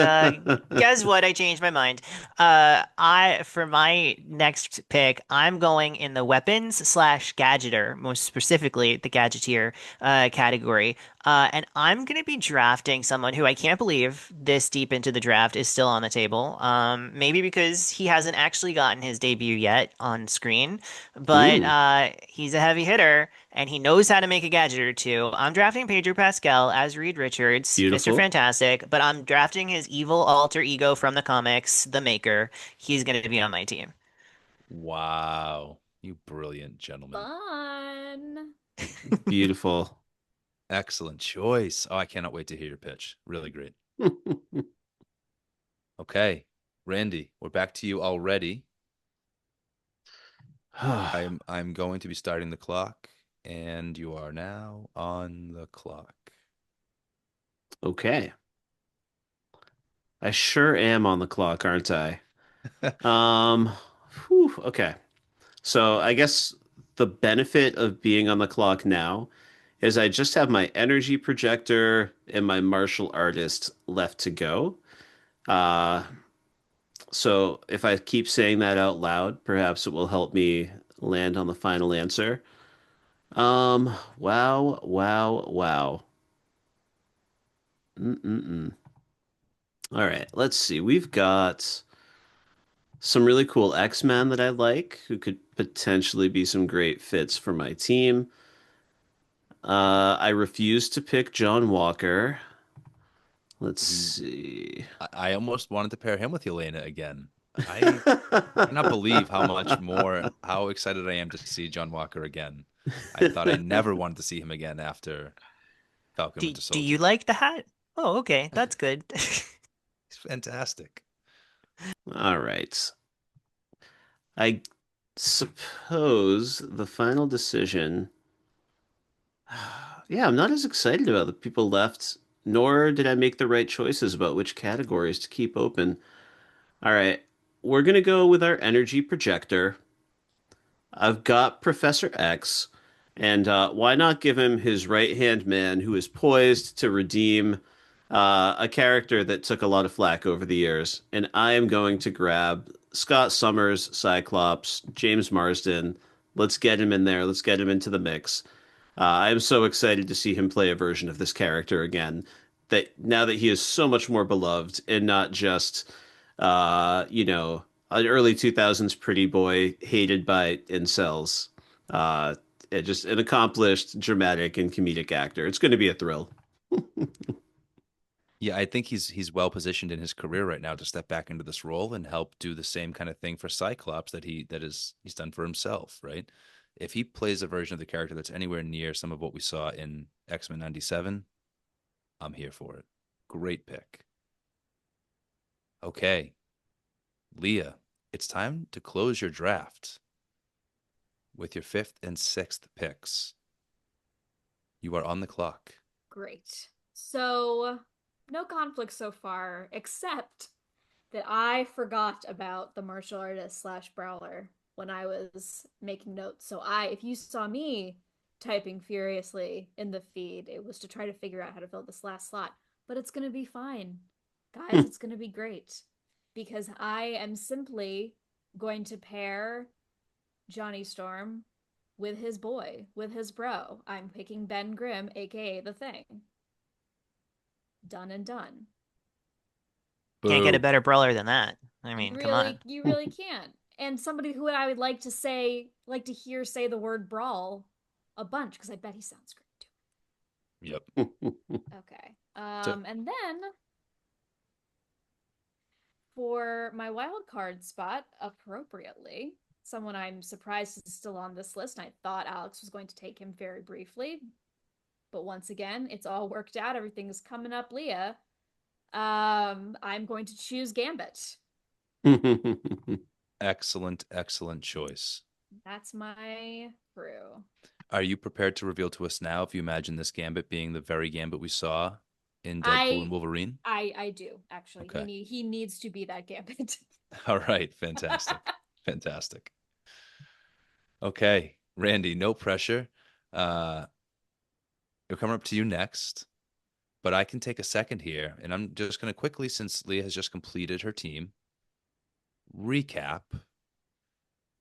guess what? I changed my mind. For my next pick, I'm going in the weapons slash gadgeter, most specifically the gadgeteer category. And I'm going to be drafting someone who I can't believe this deep into the draft is still on the table. Maybe because he hasn't actually gotten his debut yet on screen, but mm, he's a heavy hitter and he knows how to make a gadget or two. I'm drafting Pedro Pascal as Reed Richards, Mr. beautiful. Fantastic, but I'm drafting his evil alter ego from the comics, the Maker. He's going to be on my team. Wow. You brilliant gentleman. Fun. Beautiful. Excellent choice. Oh, I cannot wait to hear your pitch. Really great. Okay. Randy, we're back to you already. I'm going to be starting the clock, and you are now on the clock. Okay. I sure am on the clock, aren't I? Um, okay. So I guess the benefit of being on the clock now is I just have my energy projector and my martial artist left to go. Uh, so if I keep saying that out loud, perhaps it will help me land on the final answer. Wow, wow, wow. Mm-mm-mm. All right, let's see. We've got some really cool X-Men that I like who could potentially be some great fits for my team. I refuse to pick John Walker. Let's He, see. I almost wanted to pair him with Elena again. I cannot believe how excited I am to see John Walker again. I thought I never wanted to see him again after Falcon Winter Do you Soldier. like the hat? Oh, okay. That's good. He's fantastic. All right. I suppose the final decision. Yeah, I'm not as excited about the people left, nor did I make the right choices about which categories to keep open. All right, we're gonna go with our energy projector. I've got Professor X, and why not give him his right-hand man who is poised to redeem a character that took a lot of flack over the years. And I am going to grab Scott Summers, Cyclops, James Marsden. Let's get him in there. Let's get him into the mix. I am so excited to see him play a version of this character again. That now that he is so much more beloved and not just, an early 2000s pretty boy hated by incels. Uh, just an accomplished, dramatic, and comedic actor. It's going to be a thrill. Yeah, I think he's well positioned in his career right now to step back into this role and help do the same kind of thing for Cyclops he's done for himself, right? If he plays a version of the character that's anywhere near some of what we saw in X-Men 97, I'm here for it. Great pick. Okay, Leah, it's time to close your draft with your fifth and sixth picks. You are on the clock. Great. So, no conflict so far, except that I forgot about the martial artist slash brawler when I was making notes. So if you saw me typing furiously in the feed, it was to try to figure out how to fill this last slot. But it's gonna be fine, guys. It's gonna be great because I am simply going to pair Johnny Storm with his boy, with his bro. I'm picking Ben Grimm, aka the Thing. Done and done. Can't get a Boo. better brawler than that. I mean, come on. You really can't. And somebody who I would like to say, like to hear say the word brawl a bunch, because I bet he sounds great Yep. too. Okay. So And then for my wild card spot, appropriately, someone I'm surprised is still on this list. And I thought Alex was going to take him very briefly. But once again, it's all worked out. Everything is coming up, Leah. I'm going to choose Gambit. excellent, excellent choice. That's my crew. Are you prepared to reveal to us now if you imagine this Gambit being the very Gambit we saw in Deadpool and I Wolverine? I do actually. Okay. He needs to be that Gambit. All right. Fantastic. Fantastic. Okay. Randy, no pressure. It'll come up to you next, but I can take a second here, and I'm just going to quickly, since Leah has just completed her team, recap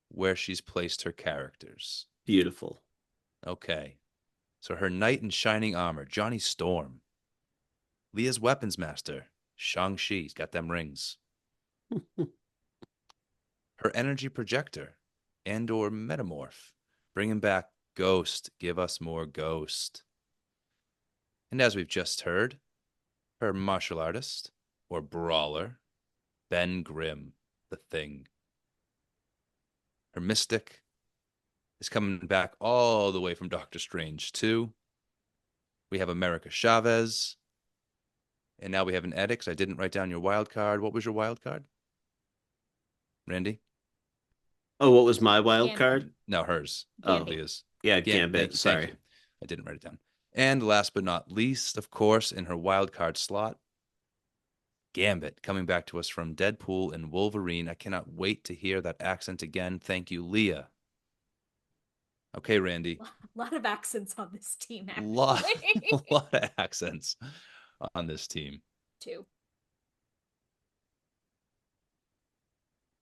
where she's placed her characters. Beautiful. Okay. So her knight in shining armor, Johnny Storm. Leah's weapons master, Shang-Chi. He's got them rings. Her energy projector, and/or metamorph. Bringing back Ghost. Give us more Ghost. And as we've just heard, her martial artist, or brawler, Ben Grimm, the Thing. Her mystic is coming back all the way from Doctor Strange 2. We have America Chavez. And now we have an edit, 'cause I didn't write down your wild card. What was your wild card? Randy? Oh, what was my wild Gambit. card? No, hers. Oh, Gambit. Leah's. yeah, Thank Gambit. you, Sorry. thank you. I didn't write it down. And last but not least, of course, in her wild card slot, Gambit coming back to us from Deadpool and Wolverine. I cannot wait to hear that accent again. Thank you, Leah. Okay, Randy. A lot of accents on this team, actually. Lot, a lot of accents on this team. Two.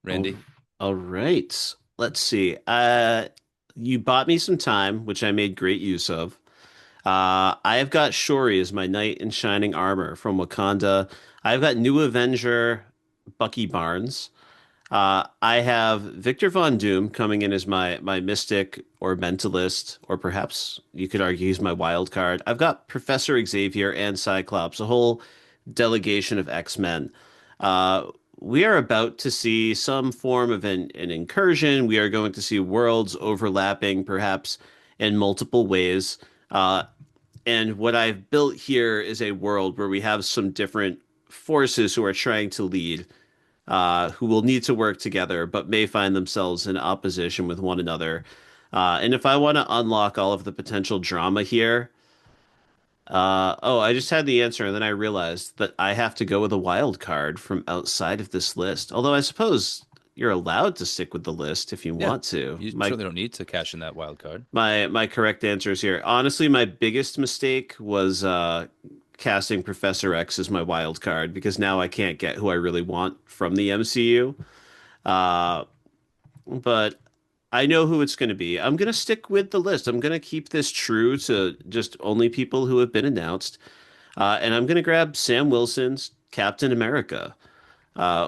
Randy. All right. Let's see. You bought me some time, which I made great use of. I have got Shuri as my knight in shining armor from Wakanda. I've got New Avenger Bucky Barnes. I have Victor Von Doom coming in as my mystic or mentalist, or perhaps you could argue he's my wild card. I've got Professor Xavier and Cyclops, a whole delegation of X-Men. We are about to see some form of an incursion. We are going to see worlds overlapping, perhaps in multiple ways. And what I've built here is a world where we have some different forces who are trying to lead, who will need to work together, but may find themselves in opposition with one another. And if I want to unlock all of the potential drama here, I just had the answer, and then I realized that I have to go with a wild card from outside of this list. Although I suppose you're allowed to stick with the list if you Yeah, want to. you certainly don't need to cash in that wild card. My correct answer is here. Honestly, my biggest mistake was casting Professor X as my wild card because now I can't get who I really want from the MCU. But I know who it's going to be. I'm going to stick with the list. I'm going to keep this true to just only people who have been announced. And I'm going to grab Sam Wilson's Captain America.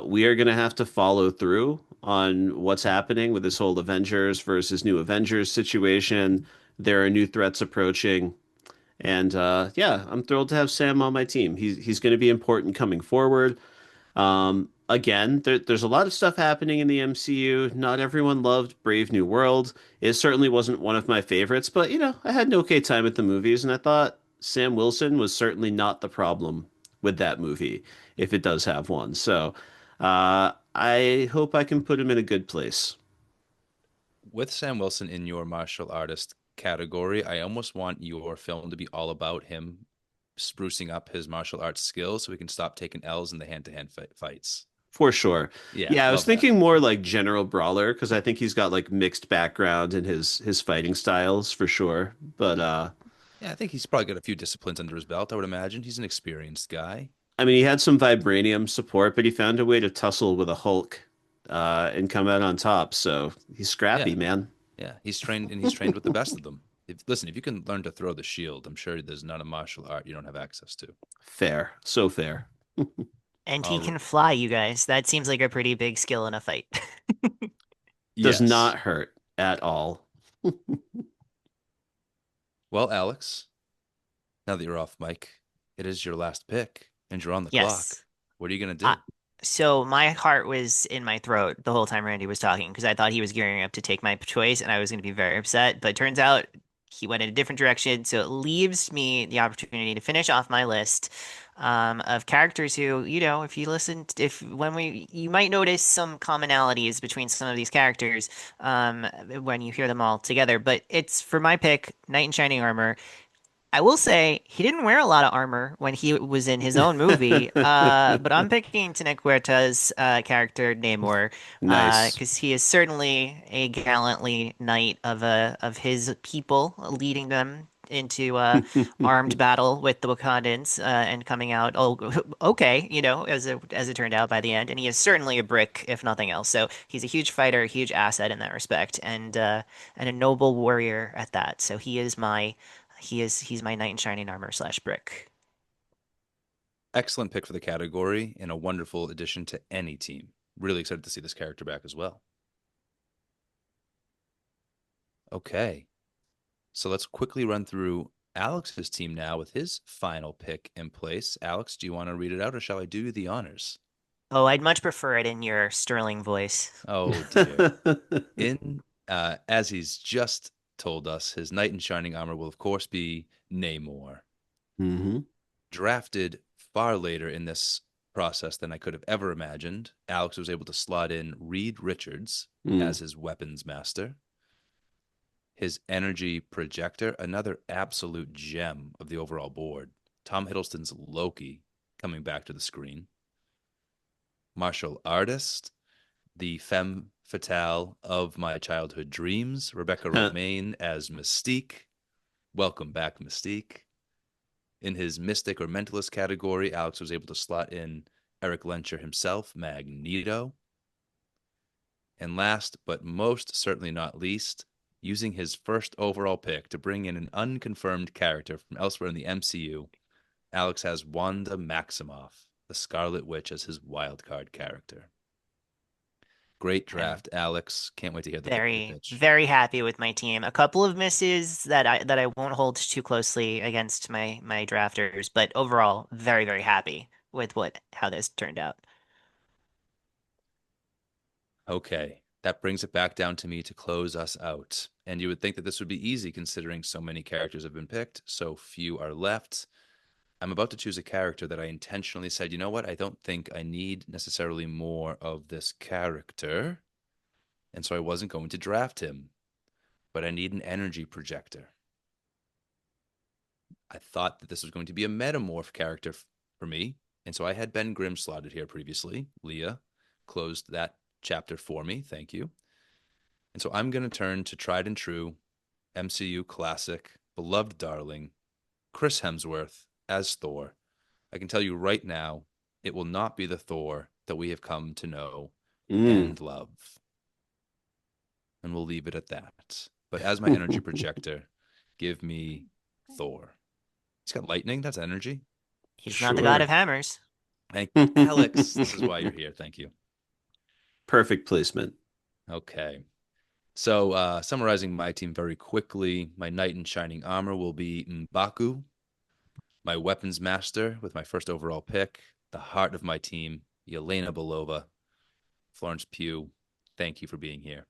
We are going to have to follow through on what's happening with this whole Avengers versus New Avengers situation. There are new threats approaching. And yeah, I'm thrilled to have Sam on my team. He's going to be important coming forward. Again, there's a lot of stuff happening in the MCU. Not everyone loved Brave New World. It certainly wasn't one of my favorites, but I had an okay time at the movies, and I thought Sam Wilson was certainly not the problem with that movie, if it does have one. So, I hope I can put him in a good place. With Sam Wilson in your martial artist category, I almost want your film to be all about him sprucing up his martial arts skills so we can stop taking L's in the hand-to-hand fights. For sure. Yeah, Yeah, I was love that. thinking more like General Brawler because I think he's got like mixed background in his fighting styles for sure. But Yeah, I think he's probably got a few disciplines under his belt, I would imagine. He's an experienced guy. I mean, he had some vibranium support, but he found a way to tussle with a Hulk and come out on top. So he's scrappy, Yeah, man. yeah. He's trained with the best of them. Listen, if you can learn to throw the shield, I'm sure there's not a martial art you don't have access to. Fair. So fair. And he All can fly, you guys. That seems like a pretty big skill in a fight. Does yes. not hurt at all. Well, Alex, now that you're off mic, it is your last pick and you're on the clock. Yes. What are you gonna Uh, do? so my heart was in my throat the whole time Randy was talking because I thought he was gearing up to take my choice and I was going to be very upset. But it turns out he went in a different direction. So it leaves me the opportunity to finish off my list of characters who, if you listen, if when you might notice some commonalities between some of these characters when you hear them all together. But it's for my pick, Knight in Shining Armor. I will say he didn't wear a lot of armor when he was in his own movie, but I'm picking Tenoch Huerta's character Namor Nice. because he is certainly a gallantly knight of his people, leading them into armed battle with the Wakandans and coming out okay, as it turned out by the end. And he is certainly a brick, if nothing else. So he's a huge fighter, a huge asset in that respect, and a noble warrior at that. So he's my knight in shining armor slash brick. Excellent pick for the category and a wonderful addition to any team. Really excited to see this character back as well. Okay. So let's quickly run through Alex's team now with his final pick in place. Alex, do you want to read it out or shall I do the honors? Oh, I'd much prefer it in your sterling voice. Oh dear. In As he's just told us, his knight in shining armor will of course be Namor. hmm Drafted far later in this process than I could have ever imagined, Alex was able to slot in Reed Richards Mm. as his weapons master. His energy projector, another absolute gem of the overall board. Tom Hiddleston's Loki coming back to the screen. Martial artist, the femme fatale of my childhood dreams, Rebecca Romaine as Mystique. Welcome back, Mystique. In his mystic or mentalist category, Alex was able to slot in Eric Lencher himself, Magneto. And last but most certainly not least, using his first overall pick to bring in an unconfirmed character from elsewhere in the MCU, Alex has Wanda Maximoff, the Scarlet Witch, as his wildcard character. Great I'm draft, Alex. Can't wait to hear the victory very, pitch. very happy with my team. A couple of misses that I won't hold too closely against my drafters, but overall, very, very happy with what how this turned out. Okay, that brings it back down to me to close us out. And you would think that this would be easy considering so many characters have been picked, so few are left. I'm about to choose a character that I intentionally said, you know what? I don't think I need necessarily more of this character. And so I wasn't going to draft him, but I need an energy projector. I thought that this was going to be a metamorph character for me. And so I had Ben Grimm slotted here previously. Leah closed that chapter for me. Thank you. And so I'm going to turn to tried and true MCU classic, beloved darling, Chris Hemsworth as Thor. I can tell you right now, it will not be the Thor that we have come to know Mm. and love. And we'll leave it at that. But as my energy projector, give me Thor. He's got lightning. That's energy. He's not the god Sure. of hammers. Thank Alex. This is why you're here. Thank you. Perfect placement. Okay. So, summarizing my team very quickly, my knight in shining armor will be M'Baku, my weapons master with my first overall pick, the heart of my team, Yelena Belova. Florence Pugh, thank you for being here.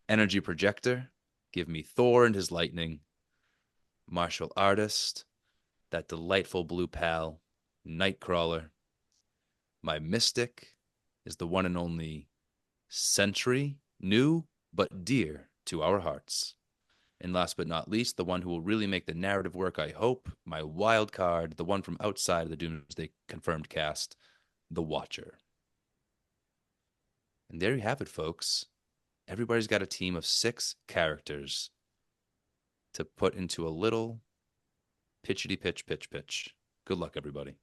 Energy projector, give me Thor and his lightning. Martial artist, that delightful blue pal, Nightcrawler. My mystic is the one and only Sentry, new but dear to our hearts. And last but not least, the one who will really make the narrative work, I hope, my wild card, the one from outside of the Doomsday confirmed cast, the Watcher. And there you have it, folks. Everybody's got a team of 6 characters to put into a little pitchity pitch. Good luck, everybody.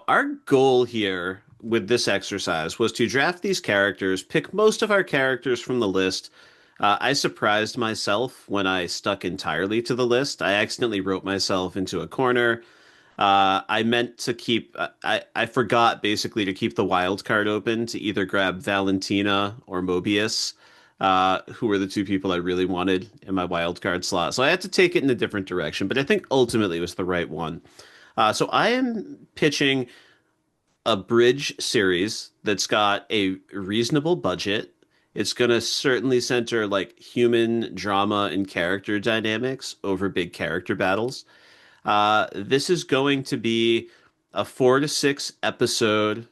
Our goal here with this exercise was to draft these characters, pick most of our characters from the list. I surprised myself when I stuck entirely to the list. I accidentally wrote myself into a corner. I meant to keep, I forgot basically to keep the wild card open to either grab Valentina or Mobius, who were the 2 people I really wanted in my wild card slot. So I had to take it in a different direction, but I think ultimately it was the right one. So I am pitching a bridge series that's got a reasonable budget. It's going to certainly center like human drama and character dynamics over big character battles. This is going to be a 4 to 6 episode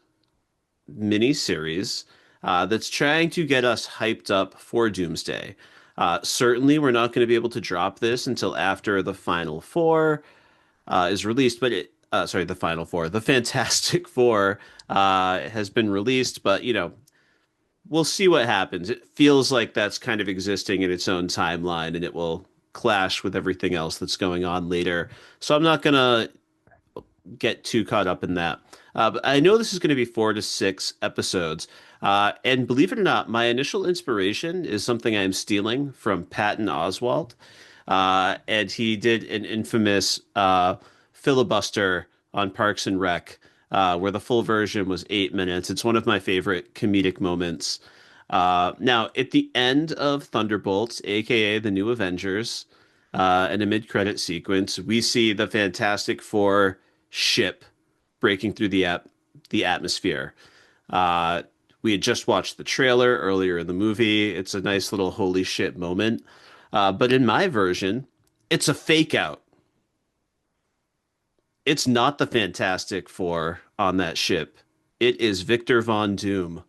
mini series that's trying to get us hyped up for Doomsday. Certainly, we're not going to be able to drop this until after the Final Four is released, but sorry, the Final Four, the Fantastic Four has been released, but we'll see what happens. It feels like that's kind of existing in its own timeline, and it will clash with everything else that's going on later. So I'm not gonna get too caught up in that. But I know this is going to be 4 to 6 episodes. And believe it or not, my initial inspiration is something I'm stealing from Patton Oswalt. And he did an infamous filibuster on Parks and Rec, where the full version was 8 minutes. It's one of my favorite comedic moments. Now, at the end of Thunderbolts, aka the New Avengers, in a mid-credit sequence, we see the Fantastic Four ship breaking through the atmosphere. We had just watched the trailer earlier in the movie. It's a nice little holy shit moment. But in my version, it's a fake out. It's not the Fantastic Four on that ship. It is Victor Von Doom,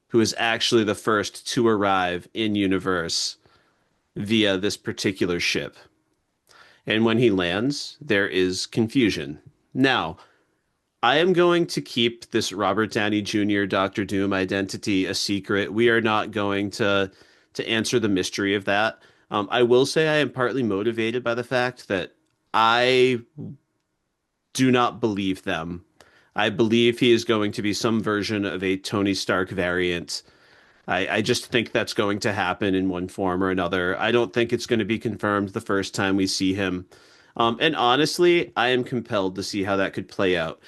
who is actually the first to arrive in universe via this particular ship. And when he lands, there is confusion. Now, I am going to keep this Robert Downey Jr. Doctor Doom identity a secret. We are not going to answer the mystery of that. I will say I am partly motivated by the fact that I do not believe them. I believe he is going to be some version of a Tony Stark variant. I just think that's going to happen in one form or another. I don't think it's going to be confirmed the first time we see him. And honestly, I am compelled to see how that could play out.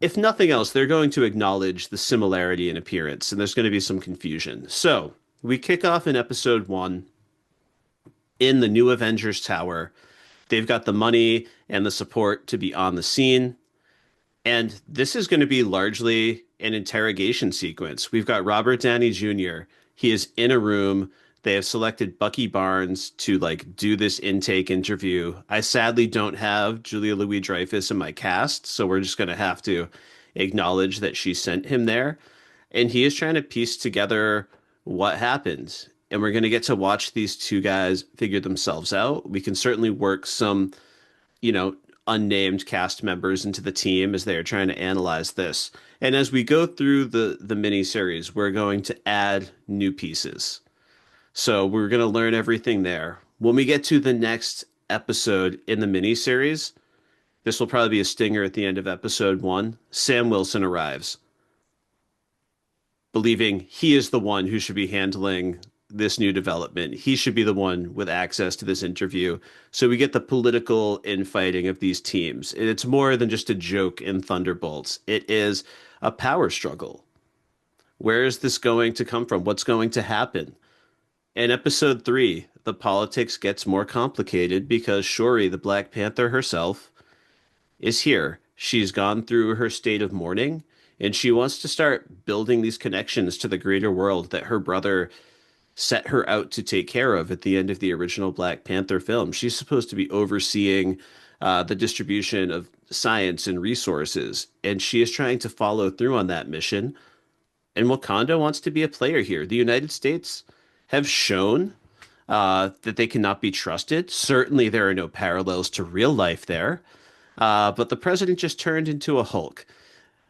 If nothing else, they're going to acknowledge the similarity in appearance, and there's going to be some confusion. So, we kick off in episode 1 in the New Avengers Tower. They've got the money and the support to be on the scene. And this is going to be largely an interrogation sequence. We've got Robert Downey Jr. He is in a room. They have selected Bucky Barnes to do this intake interview. I sadly don't have Julia Louis-Dreyfus in my cast, so we're just going to have to acknowledge that she sent him there. And he is trying to piece together what happened. And we're going to get to watch these 2 guys figure themselves out. We can certainly work some, unnamed cast members into the team as they are trying to analyze this. And as we go through the mini series, we're going to add new pieces. So we're going to learn everything there. When we get to the next episode in the mini series, this will probably be a stinger at the end of episode 1. Sam Wilson arrives, believing he is the one who should be handling this new development. He should be the one with access to this interview. So we get the political infighting of these teams. It's more than just a joke in Thunderbolts. It is a power struggle Where is this going to come from? What's going to happen? In episode 3, the politics gets more complicated because Shuri, the Black Panther herself, is here. She's gone through her state of mourning, and she wants to start building these connections to the greater world that her brother set her out to take care of at the end of the original Black Panther film. She's supposed to be overseeing the distribution of science and resources, and she is trying to follow through on that mission. And Wakanda wants to be a player here. The United States have shown that they cannot be trusted. Certainly, there are no parallels to real life there. But the president just turned into a Hulk.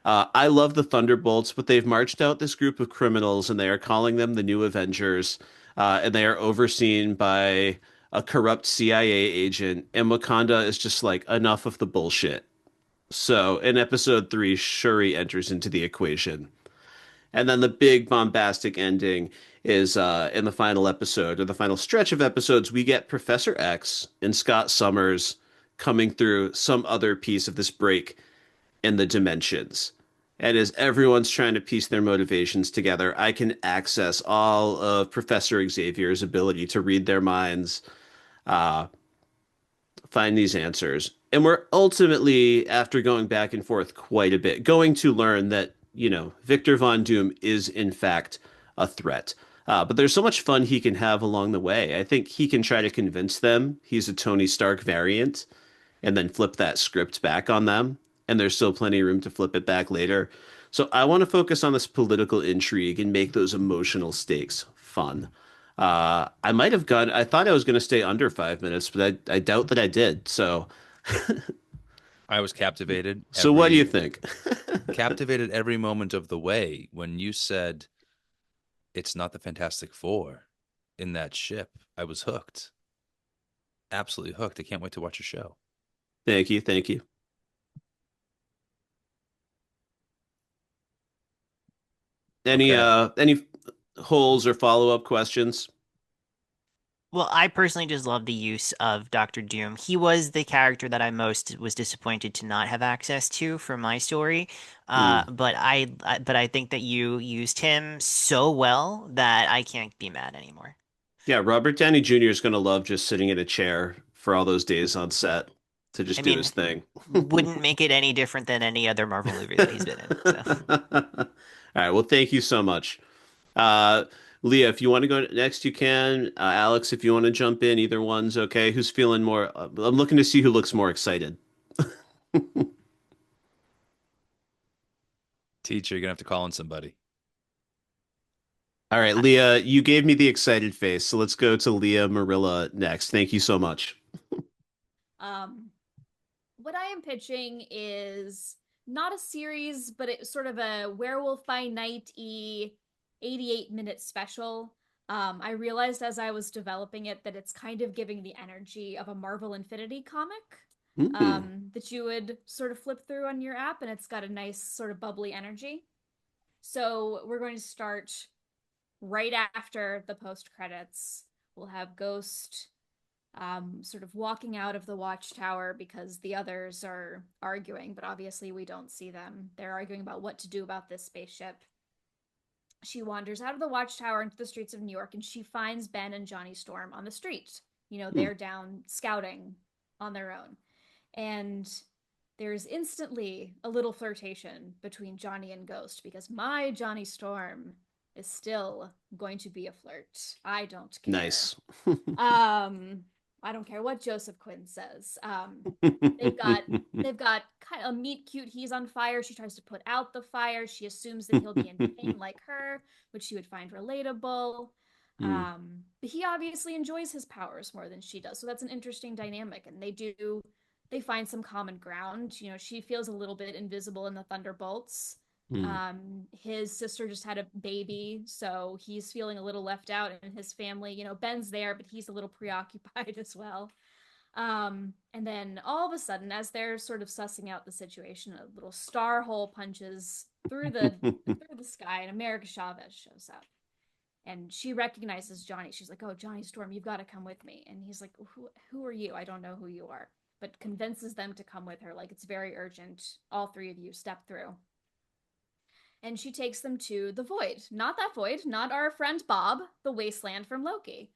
I love the Thunderbolts, but they've marched out this group of criminals and they are calling them the new Avengers. And they are overseen by a corrupt CIA agent. And Wakanda is just like, enough of the bullshit. So in episode 3, Shuri enters into the equation. And then the big bombastic ending is in the final episode, or the final stretch of episodes, we get Professor X and Scott Summers coming through some other piece of this break in the dimensions. And as everyone's trying to piece their motivations together, I can access all of Professor Xavier's ability to read their minds, uh, find these answers. And we're ultimately, after going back and forth quite a bit, going to learn that, Victor Von Doom is in fact a threat. But there's so much fun he can have along the way. I think he can try to convince them he's a Tony Stark variant and then flip that script back on them. And there's still plenty of room to flip it back later. So I want to focus on this political intrigue and make those emotional stakes fun. I thought I was going to stay under 5 minutes, but I doubt that I did. I was captivated So what do you think? captivated every moment of the way when you said it's not the Fantastic Four in that ship. I was hooked. Absolutely hooked. I can't wait to watch a show. Thank you. Thank you. Okay. Any holes or follow-up questions? Well, I personally just love the use of Doctor Doom. He was the character that I most was disappointed to not have access to for my story. Hmm. But I think that you used him so well that I can't be mad anymore. Yeah, Robert Downey Jr. is going to love just sitting in a chair for all those days on set to I just do his mean, thing. wouldn't make it any different than any other Marvel movie that he's been in. So. All right. Well, thank you so much. Uh, Leah, if you want to go next, you can. Alex, if you want to jump in, either one's okay. Who's feeling more? I'm looking to see who looks more excited. Teacher, you're gonna have to call in somebody. All right, Leah, you gave me the excited face, so let's go to Leah Marilla next. Thank you so much. Um, what I am pitching is not a series, but it's sort of a Werewolf by Night-y 88-minute special. I realized as I was developing it that it's kind of giving the energy of a Marvel Infinity comic Hmm. that you would sort of flip through on your app, and it's got a nice sort of bubbly energy. So we're going to start right after the post credits. We'll have Ghost sort of walking out of the watchtower because the others are arguing, but obviously we don't see them. They're arguing about what to do about this spaceship. She wanders out of the watchtower into the streets of New York and she finds Ben and Johnny Storm on the street. They're down scouting on their own. And there's instantly a little flirtation between Johnny and Ghost because my Johnny Storm is still going to be a flirt. I don't care. Nice. I don't care what Joseph Quinn says. They've got they've got kind of a meet cute. He's on fire. She tries to put out the fire. She assumes that he'll be in pain like her, which she would find relatable. Hmm. But he obviously enjoys his powers more than she does, so that's an interesting dynamic. And they find some common ground. She feels a little bit invisible in the Thunderbolts. Hmm. His sister just had a baby, so he's feeling a little left out in his family. Ben's there, but he's a little preoccupied as well. And then all of a sudden, as they're sort of sussing out the situation, a little star hole punches through the sky, and America Chavez shows up. And she recognizes Johnny. She's like, "Oh, Johnny Storm, you've got to come with me." And he's like, "Who are you? I don't know who you are." But convinces them to come with her, like it's very urgent. All three of you step through. and she takes them to the void. Not that void, not our friend Bob, the wasteland from Loki.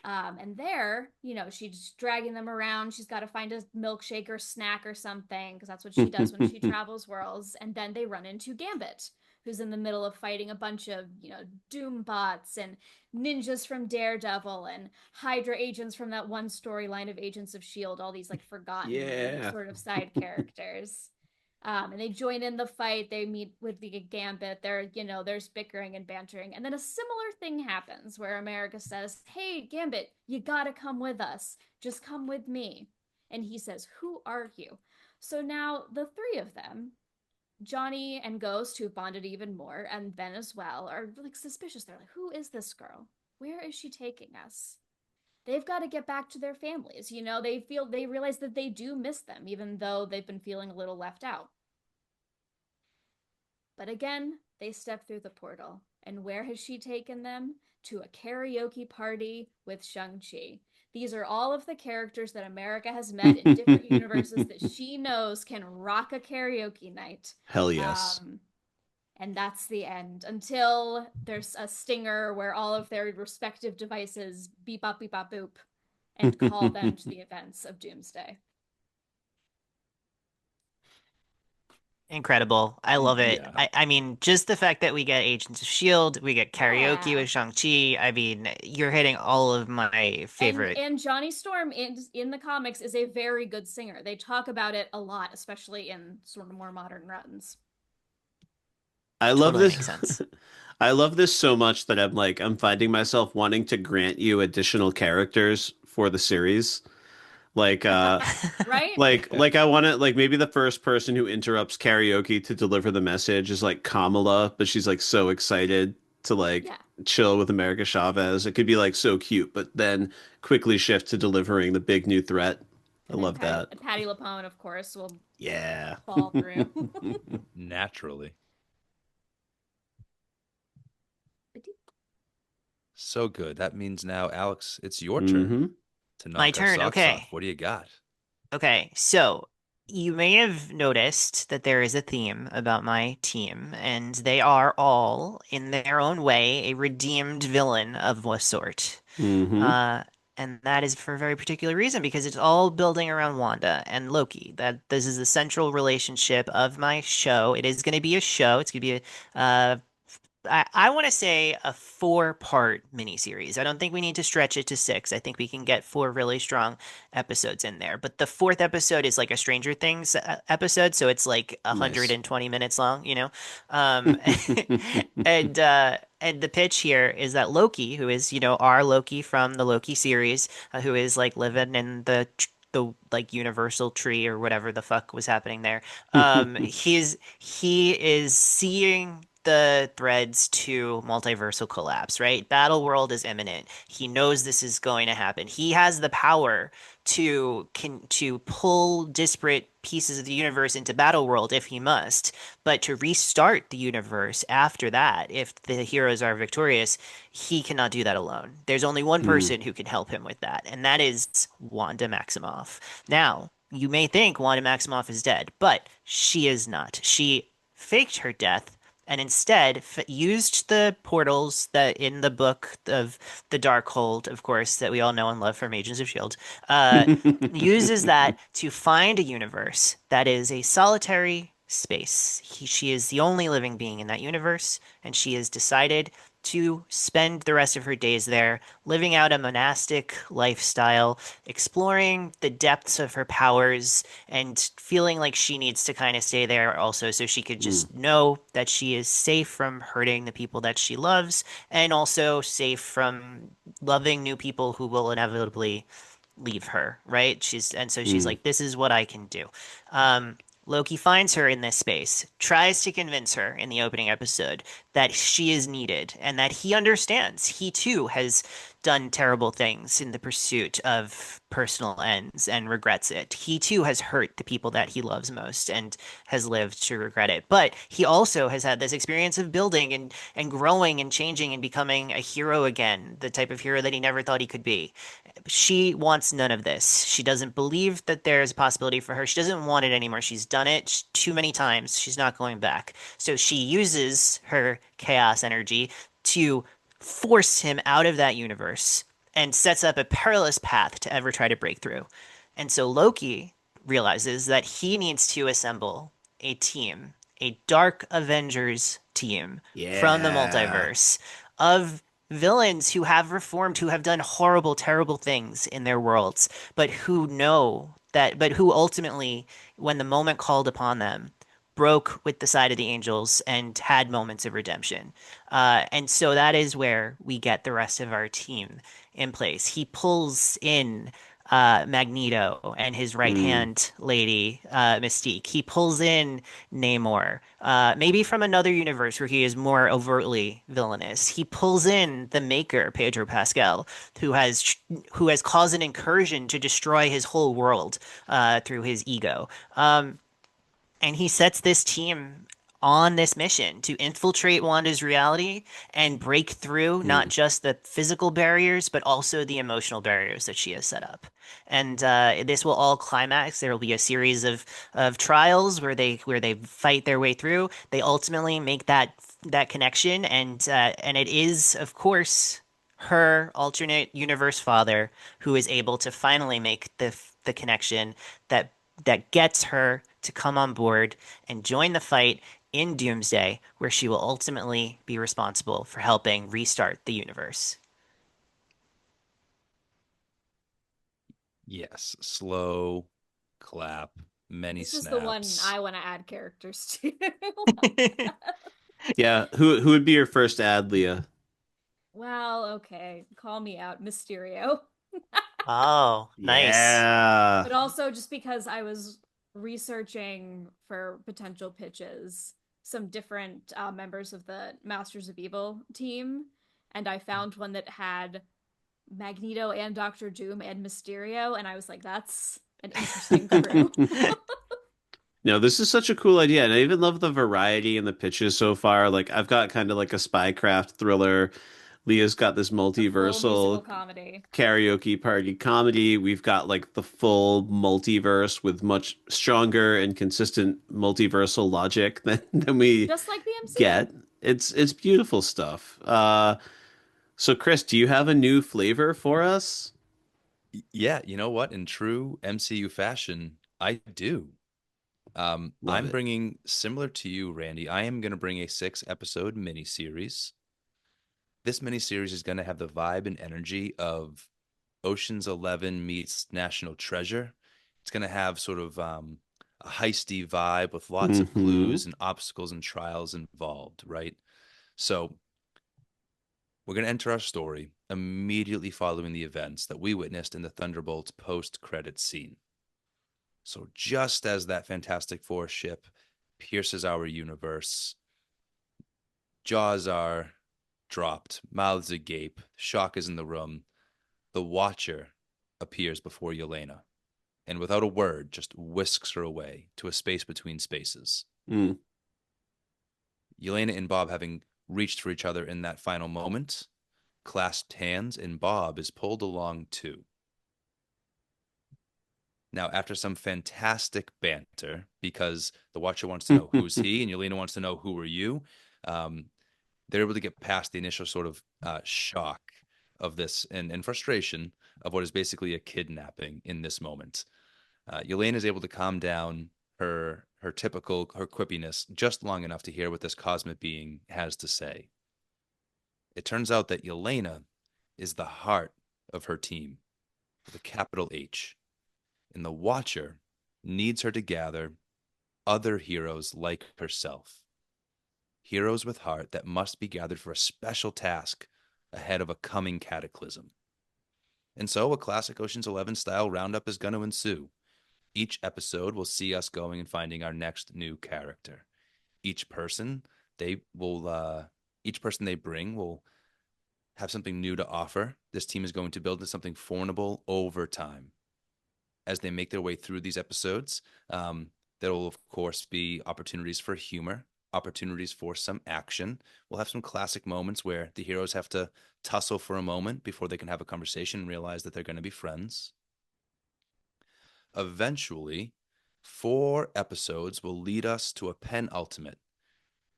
And there, she's dragging them around. She's got to find a milkshake or snack or something, because that's what she does when she travels worlds. And then they run into Gambit, who's in the middle of fighting a bunch of, Doom bots and ninjas from Daredevil and Hydra agents from that one storyline of Agents of S.H.I.E.L.D., all these like forgotten Yeah. sort of side characters. And they join in the fight. They meet with the Gambit. There's bickering and bantering. And then a similar thing happens where America says, "Hey, Gambit, you gotta come with us. Just come with me." And he says, "Who are you?" So now the three of them, Johnny and Ghost, who bonded even more, and Ben as well, are like suspicious. They're like, "Who is this girl? Where is she taking us?" They've got to get back to their families. They realize that they do miss them, even though they've been feeling a little left out. But again, they step through the portal. And where has she taken them? To a karaoke party with Shang-Chi. These are all of the characters that America has met in different universes that she knows can rock a karaoke night. Hell yes. And that's the end, until there's a stinger where all of their respective devices beep bop beep bop boop and call them to the events of Doomsday. Incredible. I love it. Yeah. I mean, just the fact that we get Agents of S.H.I.E.L.D., we get karaoke Yeah. with Shang-Chi. I mean, you're hitting all of my favorite. And Johnny Storm in the comics is a very good singer. They talk about it a lot, especially in sort of more modern runs. I love Totally this. makes sense. I love this so much that I'm finding myself wanting to grant you additional characters for the series. Like Right? like I want to, like, maybe the first person who interrupts karaoke to deliver the message is like Kamala, but she's like so excited to like Yeah. chill with America Chavez. It could be like so cute, but then quickly shift to delivering the big new threat. I And then love that. Patty LaPone, of course, will Yeah. fall through. Naturally. So good. That means now, Alex, it's your turn hmm to My knock our turn. socks off. Okay. What do you got? Okay. So you may have noticed that there is a theme about my team, and they are all, in their own way, a redeemed villain of a sort. hmm Uh, and that is for a very particular reason because it's all building around Wanda and Loki. That this is the central relationship of my show. It is going to be a show. It's going to be I want to say a four-part miniseries. I don't think we need to stretch it to six. I think we can get four really strong episodes in there. But the fourth episode is like a Stranger Things episode, so it's like Nice. 120 minutes long, you know? Um, and the pitch here is that Loki, who is, our Loki from the Loki series, who is like living in the like universal tree or whatever the fuck was happening there. He is seeing the threads to multiversal collapse, right? Battle World is imminent. He knows this is going to happen. He has the power to pull disparate pieces of the universe into Battle World if he must, but to restart the universe after that, if the heroes are victorious, he cannot do that alone. There's only one Mm. person who can help him with that, and that is Wanda Maximoff. Now, you may think Wanda Maximoff is dead, but she is not. She faked her death and instead used the portals that in the book of the Darkhold, of course, that we all know and love from Agents of S.H.I.E.L.D., uses that to find a universe that is a solitary space. She is the only living being in that universe, and she has decided to spend the rest of her days there, living out a monastic lifestyle, exploring the depths of her powers, and feeling like she needs to kind of stay there also so she could Mm. just know that she is safe from hurting the people that she loves and also safe from loving new people who will inevitably leave her, right? So she's Mm. like, this is what I can do. Um, Loki finds her in this space, tries to convince her in the opening episode that she is needed and that he understands. He too has done terrible things in the pursuit of personal ends and regrets it. He too has hurt the people that he loves most and has lived to regret it. But he also has had this experience of building and growing and changing and becoming a hero again, the type of hero that he never thought he could be. She wants none of this. She doesn't believe that there's a possibility for her. She doesn't want it anymore. She's done it too many times. She's not going back. So she uses her chaos energy to force him out of that universe and sets up a perilous path to ever try to break through. And so Loki realizes that he needs to assemble a team, a Dark Avengers team from the Yeah. multiverse of villains who have reformed, who have done horrible, terrible things in their worlds, but who know that, but who ultimately, when the moment called upon them, broke with the side of the angels and had moments of redemption. And so that is where we get the rest of our team in place. He pulls in Magneto and his right Mm. hand lady, Mystique. He pulls in Namor, maybe from another universe where he is more overtly villainous. He pulls in the Maker, Pedro Pascal, who has who has caused an incursion to destroy his whole world through his ego. And he sets this team on this mission to infiltrate Wanda's reality and break through not Mm. just the physical barriers, but also the emotional barriers that she has set up. And this will all climax. There will be a series of trials where they fight their way through. They ultimately make that connection, and it is, of course, her alternate universe father who is able to finally make the connection that that gets her to come on board and join the fight in Doomsday, where she will ultimately be responsible for helping restart the universe. Yes, slow clap, many This is the one snaps. I want to add characters to. Yeah. Who would be your first ad, Leah? Well, okay. Call me out, Mysterio. Oh, nice. But Yeah. also just because I was researching for potential pitches some different members of the Masters of Evil team, and I found one that had Magneto and Doctor Doom and Mysterio, and I was like, that's an interesting crew. No, this is such a cool idea, and I even love the variety in the pitches so far. Like, I've got kind of like a spycraft thriller. Leah's got this A full musical multiversal comedy. karaoke party comedy. We've got like the full multiverse with much stronger and consistent multiversal logic than we Just like the MCU. get. It's beautiful stuff. So Chris, do you have a new flavor for us? Yeah, you know what? In true MCU fashion, I do. Love I'm it. bringing, similar to you, Randy, I am going to bring a 6 episode miniseries. This miniseries is going to have the vibe and energy of Ocean's 11 meets National Treasure. It's going to have sort of a heisty vibe with lots of Hmm. clues and obstacles and trials involved, right? So we're going to enter our story immediately following the events that we witnessed in the Thunderbolts post-credit scene. So just as that Fantastic Four ship pierces our universe, jaws are dropped, mouths agape, shock is in the room, the Watcher appears before Yelena and without a word just whisks her away to a space between spaces. Mm. Yelena and Bob, having reached for each other in that final moment, clasped hands, and Bob is pulled along too. Now, after some fantastic banter, because the Watcher wants to know who's he, and Yelena wants to know who are you, um, they're able to get past the initial sort of shock of this and frustration of what is basically a kidnapping in this moment. Yelena is able to calm down her typical her quippiness just long enough to hear what this cosmic being has to say. It turns out that Yelena is the heart of her team, with a capital H, and the Watcher needs her to gather other heroes like herself, heroes with heart that must be gathered for a special task ahead of a coming cataclysm. And so a classic Ocean's 11 style roundup is going to ensue. Each episode will see us going and finding our next new character. Each person they will each person they bring will have something new to offer. This team is going to build into something formidable over time as they make their way through these episodes. There will, of course, be opportunities for humor, opportunities for some action. We'll have some classic moments where the heroes have to tussle for a moment before they can have a conversation and realize that they're going to be friends. Eventually, 4 episodes will lead us to a penultimate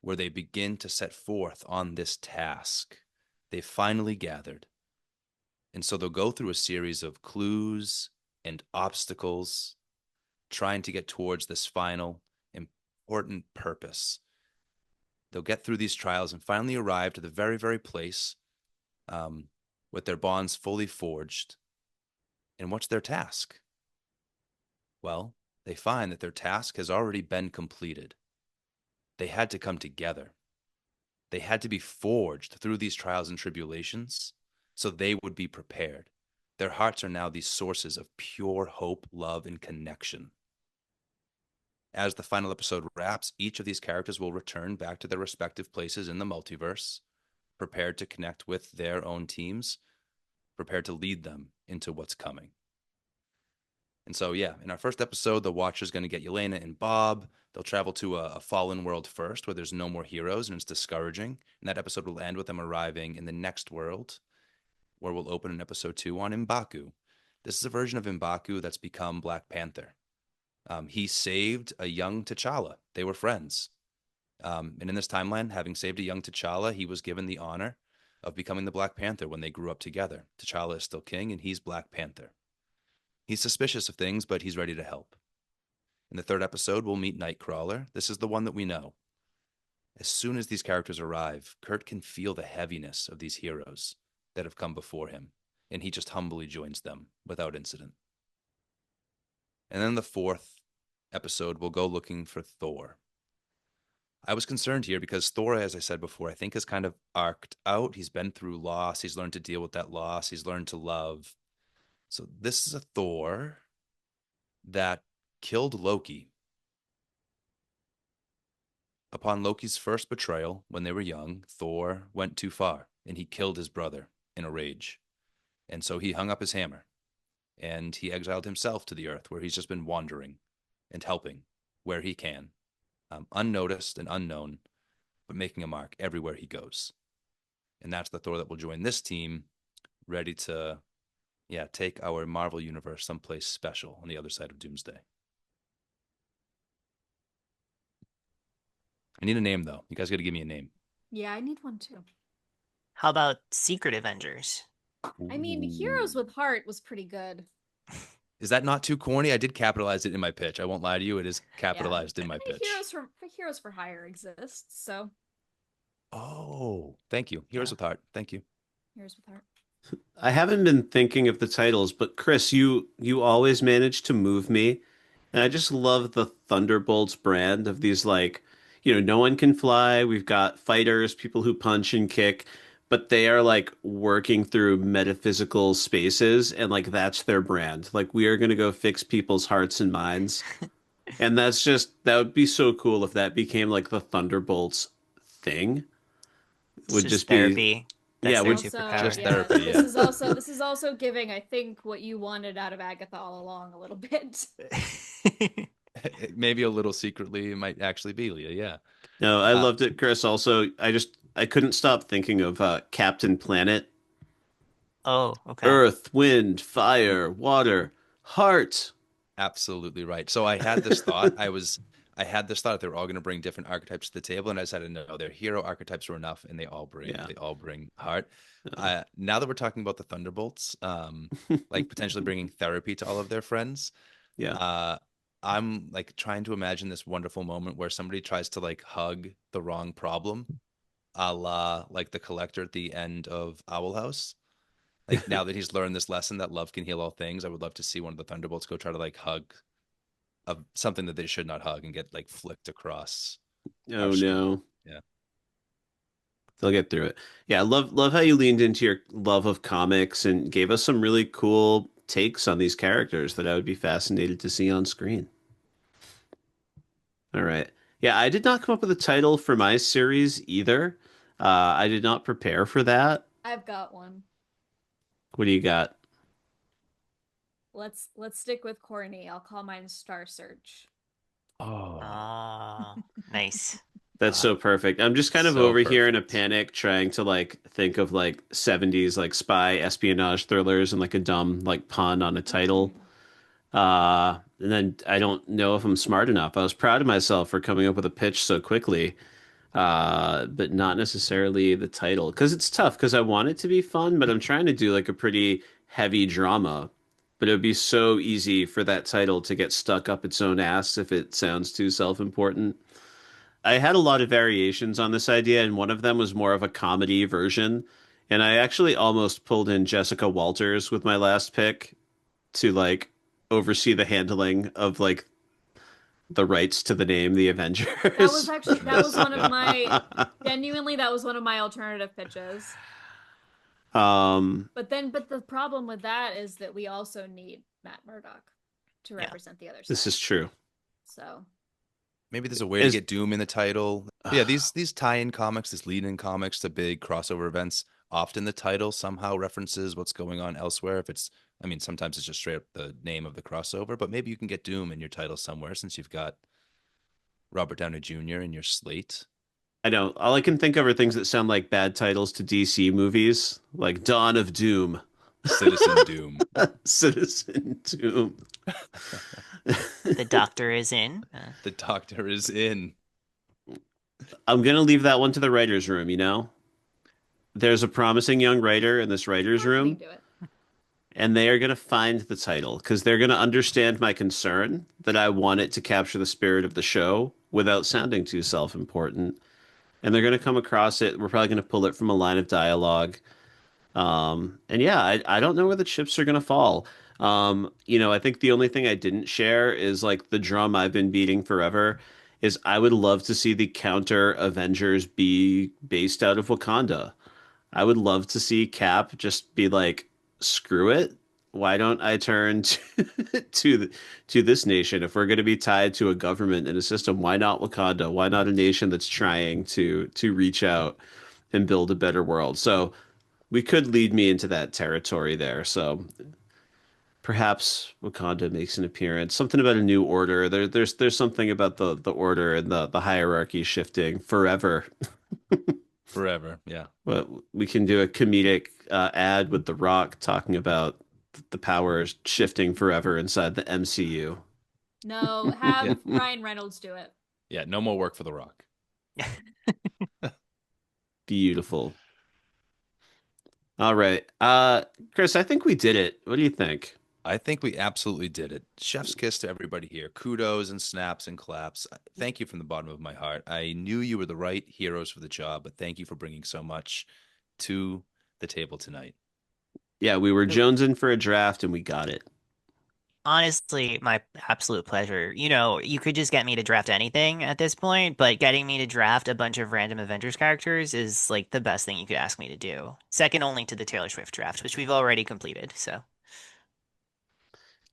where they begin to set forth on this task. They finally gathered. And so they'll go through a series of clues and obstacles, trying to get towards this final important purpose. They'll get through these trials and finally arrive to the very, very place with their bonds fully forged. And what's their task? Well, they find that their task has already been completed. They had to come together. They had to be forged through these trials and tribulations so they would be prepared. Their hearts are now these sources of pure hope, love, and connection. As the final episode wraps, each of these characters will return back to their respective places in the multiverse, prepared to connect with their own teams, prepared to lead them into what's coming. And so, yeah, in our first episode, the Watcher's going to get Yelena and Bob. They'll travel to a fallen world first where there's no more heroes and it's discouraging. And that episode will end with them arriving in the next world, where we'll open in episode 2 on M'Baku. This is a version of M'Baku that's become Black Panther. He saved a young T'Challa. They were friends. And in this timeline, having saved a young T'Challa, he was given the honor of becoming the Black Panther when they grew up together. T'Challa is still king, and he's Black Panther. He's suspicious of things, but he's ready to help. In the third episode, we'll meet Nightcrawler. This is the one that we know. As soon as these characters arrive, Kurt can feel the heaviness of these heroes that have come before him, and he just humbly joins them without incident. And then the fourth episode, we'll go looking for Thor. I was concerned here because Thor, as I said before, I think has kind of arced out. He's been through loss. He's learned to deal with that loss. He's learned to love. So this is a Thor that killed Loki. Upon Loki's first betrayal, when they were young, Thor went too far, and he killed his brother in a rage. And so he hung up his hammer, and he exiled himself to the earth, where he's just been wandering and helping where he can, unnoticed and unknown, but making a mark everywhere he goes. And that's the Thor that will join this team, ready to take our Marvel universe someplace special on the other side of Doomsday. I need a name, though. You guys got to give me a name. Yeah, I need one too. How about Secret Avengers? I mean, Heroes with Heart was pretty good. Is that not too corny? I did capitalize it in my pitch. I won't lie to you. It is capitalized in my pitch. Heroes for Hire exists, so. Oh, thank you. Heroes with Heart. Thank you. Heroes with Heart. I haven't been thinking of the titles, but Kris, you always manage to move me. And I just love the Thunderbolts brand of these like, no one can fly. We've got fighters, people who punch and kick, but they are like working through metaphysical spaces and like that's their brand. Like we are going to go fix people's hearts and minds. And that would be so cool if that became like the Thunderbolts thing. It's would just be therapy. That's their Also, superpower. Just therapy, yeah. This is also giving, I think, what you wanted out of Agatha all along a little bit. Maybe a little secretly, it might actually be Leah. Yeah. No, I loved it, Kris. Also, I couldn't stop thinking of Captain Planet. Oh, okay. Earth, wind, fire, water, heart. Absolutely right. So I had this thought. I had this thought they were all going to bring different archetypes to the table, and I decided no, their hero archetypes were enough, and they all bring heart. Now that we're talking about the Thunderbolts, like potentially bringing therapy to all of their friends, I'm like trying to imagine this wonderful moment where somebody tries to like hug the wrong problem, a la like the Collector at the end of Owl House. Like now that he's learned this lesson that love can heal all things, I would love to see one of the Thunderbolts go try to like hug of something that they should not hug and get like flicked across. Oh no. Yeah. They'll get through it. Yeah, I love how you leaned into your love of comics and gave us some really cool takes on these characters that I would be fascinated to see on screen. All right. Yeah, I did not come up with a title for my series either. I did not prepare for that. I've got one. What do you got? Let's stick with corny. I'll call mine Star Search. Oh, Oh, nice. That's so perfect. I'm just kind of so over here in a perfect. panic trying to like think of like 70s like spy espionage thrillers and like a dumb like pun on a title. And then I don't know if I'm smart enough. I was proud of myself for coming up with a pitch so quickly, but not necessarily the title because it's tough because I want it to be fun, but I'm trying to do like a pretty heavy drama. But it would be so easy for that title to get stuck up its own ass if it sounds too self-important. I had a lot of variations on this idea, and one of them was more of a comedy version. And I actually almost pulled in Jessica Walters with my last pick to like oversee the handling of like the rights to the name The That was Avengers. actually that was one of Yeah. my genuinely that was one of my alternative pitches. um, But the problem with that is that we also need Matt Murdock to Yeah. represent the other this side. is true. So Maybe there's a way to Is get Doom in the title. But yeah, these tie-in comics, these lead-in comics to big crossover events, often the title somehow references what's going on elsewhere. If it's, I mean, sometimes it's just straight up the name of the crossover, but maybe you can get Doom in your title somewhere since you've got Robert Downey Jr. in your slate. I know all I can think of are things that sound like bad titles to DC movies, like Dawn of Doom, Citizen Doom. Citizen Doom. The doctor is in. The Doctor is in. I'm gonna leave that one to the writers' room, you know? There's a promising young writer in this writers' marketing room, do it. and they are gonna find the title because they're gonna understand my concern that I want it to capture the spirit of the show without sounding too self-important. And they're gonna come across it. We're probably gonna pull it from a line of dialogue. And yeah, I don't know where the chips are gonna fall. I think the only thing I didn't share is like the drum I've been beating forever is I would love to see the counter Avengers be based out of Wakanda. I would love to see Cap just be like, screw it. Why don't I turn to this nation? If we're going to be tied to a government and a system, why not Wakanda? Why not a nation that's trying to reach out and build a better world? So we could lead me into that territory there. So perhaps Wakanda makes an appearance. Something about a new order. There's something about the order and the hierarchy shifting forever. Forever. Yeah. But we can do a comedic ad with The Rock talking about the powers shifting forever inside the MCU. No, have Yeah. Ryan Reynolds do it. Yeah. No more work for The Rock. Beautiful. All right. Kris, I think we did it. What do you think? I think we absolutely did it. Chef's kiss to everybody here. Kudos and snaps and claps. Thank you from the bottom of my heart. I knew you were the right heroes for the job, but thank you for bringing so much to the table tonight. Yeah, we were jonesing for a draft and we got it. Honestly, my absolute pleasure. You know, you could just get me to draft anything at this point, but getting me to draft a bunch of random Avengers characters is like the best thing you could ask me to do. Second only to the Taylor Swift draft, which we've already completed. So,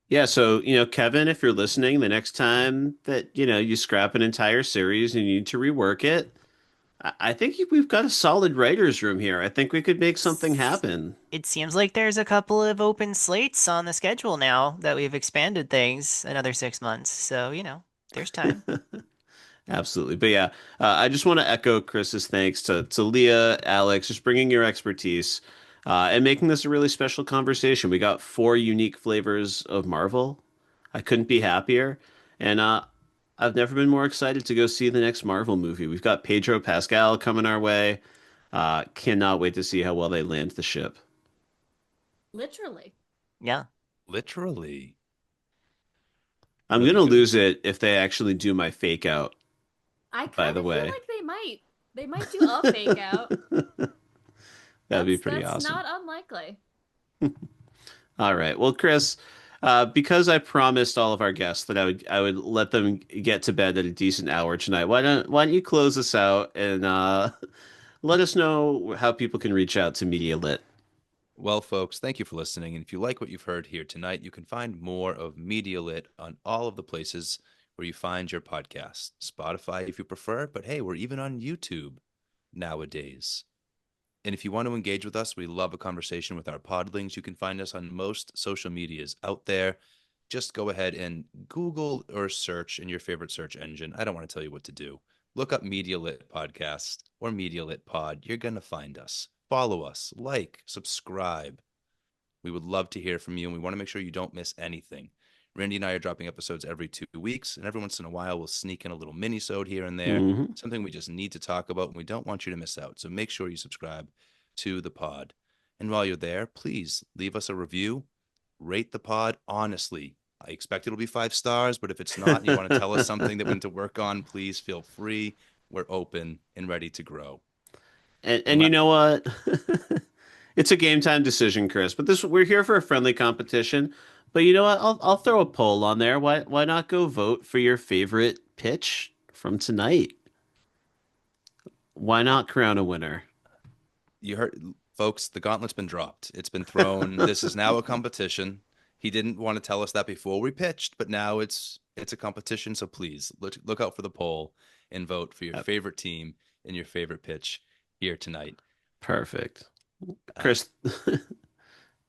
Yeah, so, Kevin, if you're listening, the next time that, you scrap an entire series and you need to rework it, I think we've got a solid writer's room here. I think we could make something s- happen. it seems like there's a couple of open slates on the schedule now that we've expanded things another 6 months. So, there's time. Absolutely. But yeah, I just want to echo Chris's thanks to Leah, Alex, just bringing your expertise and making this a really special conversation. We got four unique flavors of Marvel. I couldn't be happier. And I've never been more excited to go see the next Marvel movie. We've got Pedro Pascal coming our way. Cannot wait to see how well they land the ship. Literally. Yeah. Literally. I'm Really gonna good. lose it if they actually do my fake out, I by kind the of feel way. like they might. They might do a fake out. That'd be pretty That's awesome. not unlikely. All right. Well, Kris, because I promised all of our guests that I would let them get to bed at a decent hour tonight, why don't you close us out and let us know how people can reach out to Media Lit. Well, folks, thank you for listening. And if you like what you've heard here tonight, you can find more of Media Lit on all of the places where you find your podcasts. Spotify, if you prefer, but hey, we're even on YouTube nowadays. And if you want to engage with us, we love a conversation with our podlings. You can find us on most social medias out there. Just go ahead and Google or search in your favorite search engine. I don't want to tell you what to do. Look up Media Lit Podcast or Media Lit Pod. You're going to find us. Follow us, like, subscribe. We would love to hear from you, and we want to make sure you don't miss anything. Randy and I are dropping episodes every 2 weeks, and every once in a while we'll sneak in a little mini-sode here and there, something we just need to talk about, and we don't want you to miss out. So make sure you subscribe to the pod. And while you're there, please leave us a review, rate the pod honestly. I expect it'll be 5 stars, but if it's not, and you want to tell us something that we need to work on, please feel free. We're open and ready to grow. And you know what? It's a game time decision, Kris. But we're here for a friendly competition. But you know what? I'll throw a poll on there. Why not go vote for your favorite pitch from tonight? Why not crown a winner? You heard, folks, the gauntlet's been dropped. It's been thrown. This is now a competition. He didn't want to tell us that before we pitched, but now it's a competition. So please look out for the poll and vote for your favorite team and your favorite pitch here tonight. Perfect. Kris,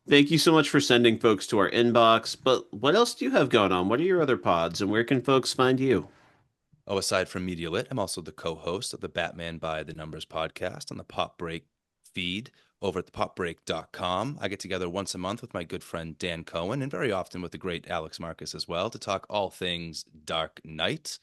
thank you so much for sending folks to our inbox. But what else do you have going on? What are your other pods, and where can folks find you? Oh, aside from Media Lit, I'm also the co-host of the Batman by the Numbers podcast on the Pop Break feed over at thepopbreak.com. I get together once a month with my good friend Dan Cohen, and very often with the great Alex Marcus as well, to talk all things Dark Knight.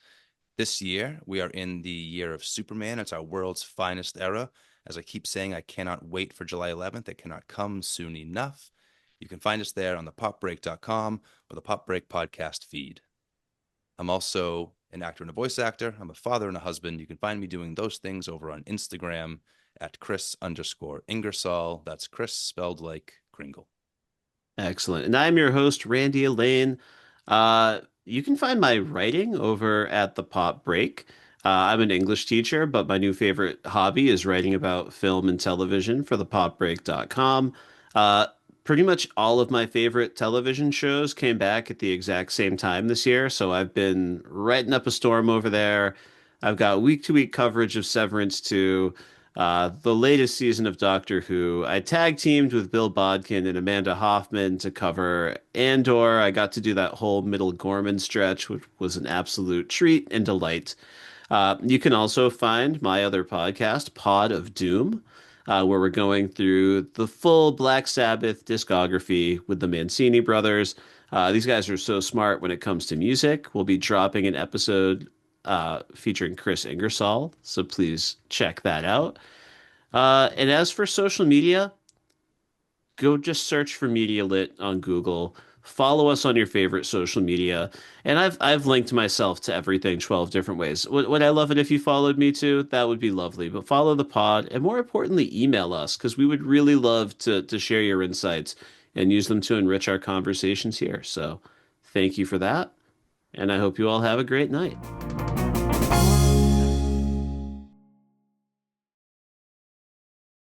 This year, we are in the year of Superman. It's our world's finest era. As I keep saying, I cannot wait for July 11th. It cannot come soon enough. You can find us there on thepopbreak.com or the Pop Break podcast feed. I'm also an actor and a voice actor. I'm a father and a husband. You can find me doing those things over on Instagram at Kris_Ingersoll. That's Kris spelled like Kringle. Excellent. And I'm your host, Randy Elaine. You can find my writing over at the Pop Break. I'm an English teacher, but my new favorite hobby is writing about film and television for thepopbreak.com. Pretty much all of my favorite television shows came back at the exact same time this year, so I've been writing up a storm over there. I've got week-to-week coverage of Severance 2, the latest season of Doctor Who. I tag teamed with Bill Bodkin and Amanda Hoffman to cover Andor. I got to do that whole Middle Gorman stretch, which was an absolute treat and delight. You can also find my other podcast, Pod of Doom, where we're going through the full Black Sabbath discography with the Mancini brothers. These guys are so smart when it comes to music. We'll be dropping an episode featuring Kris Ingersoll, so please check that out. And as for social media, go just search for Media Lit on Google. Follow us on your favorite social media. And I've linked myself to everything 12 different ways. Would I love it if you followed me too? That would be lovely. But follow the pod, and more importantly, email us, because we would really love to share your insights and use them to enrich our conversations here. So thank you for that. And I hope you all have a great night.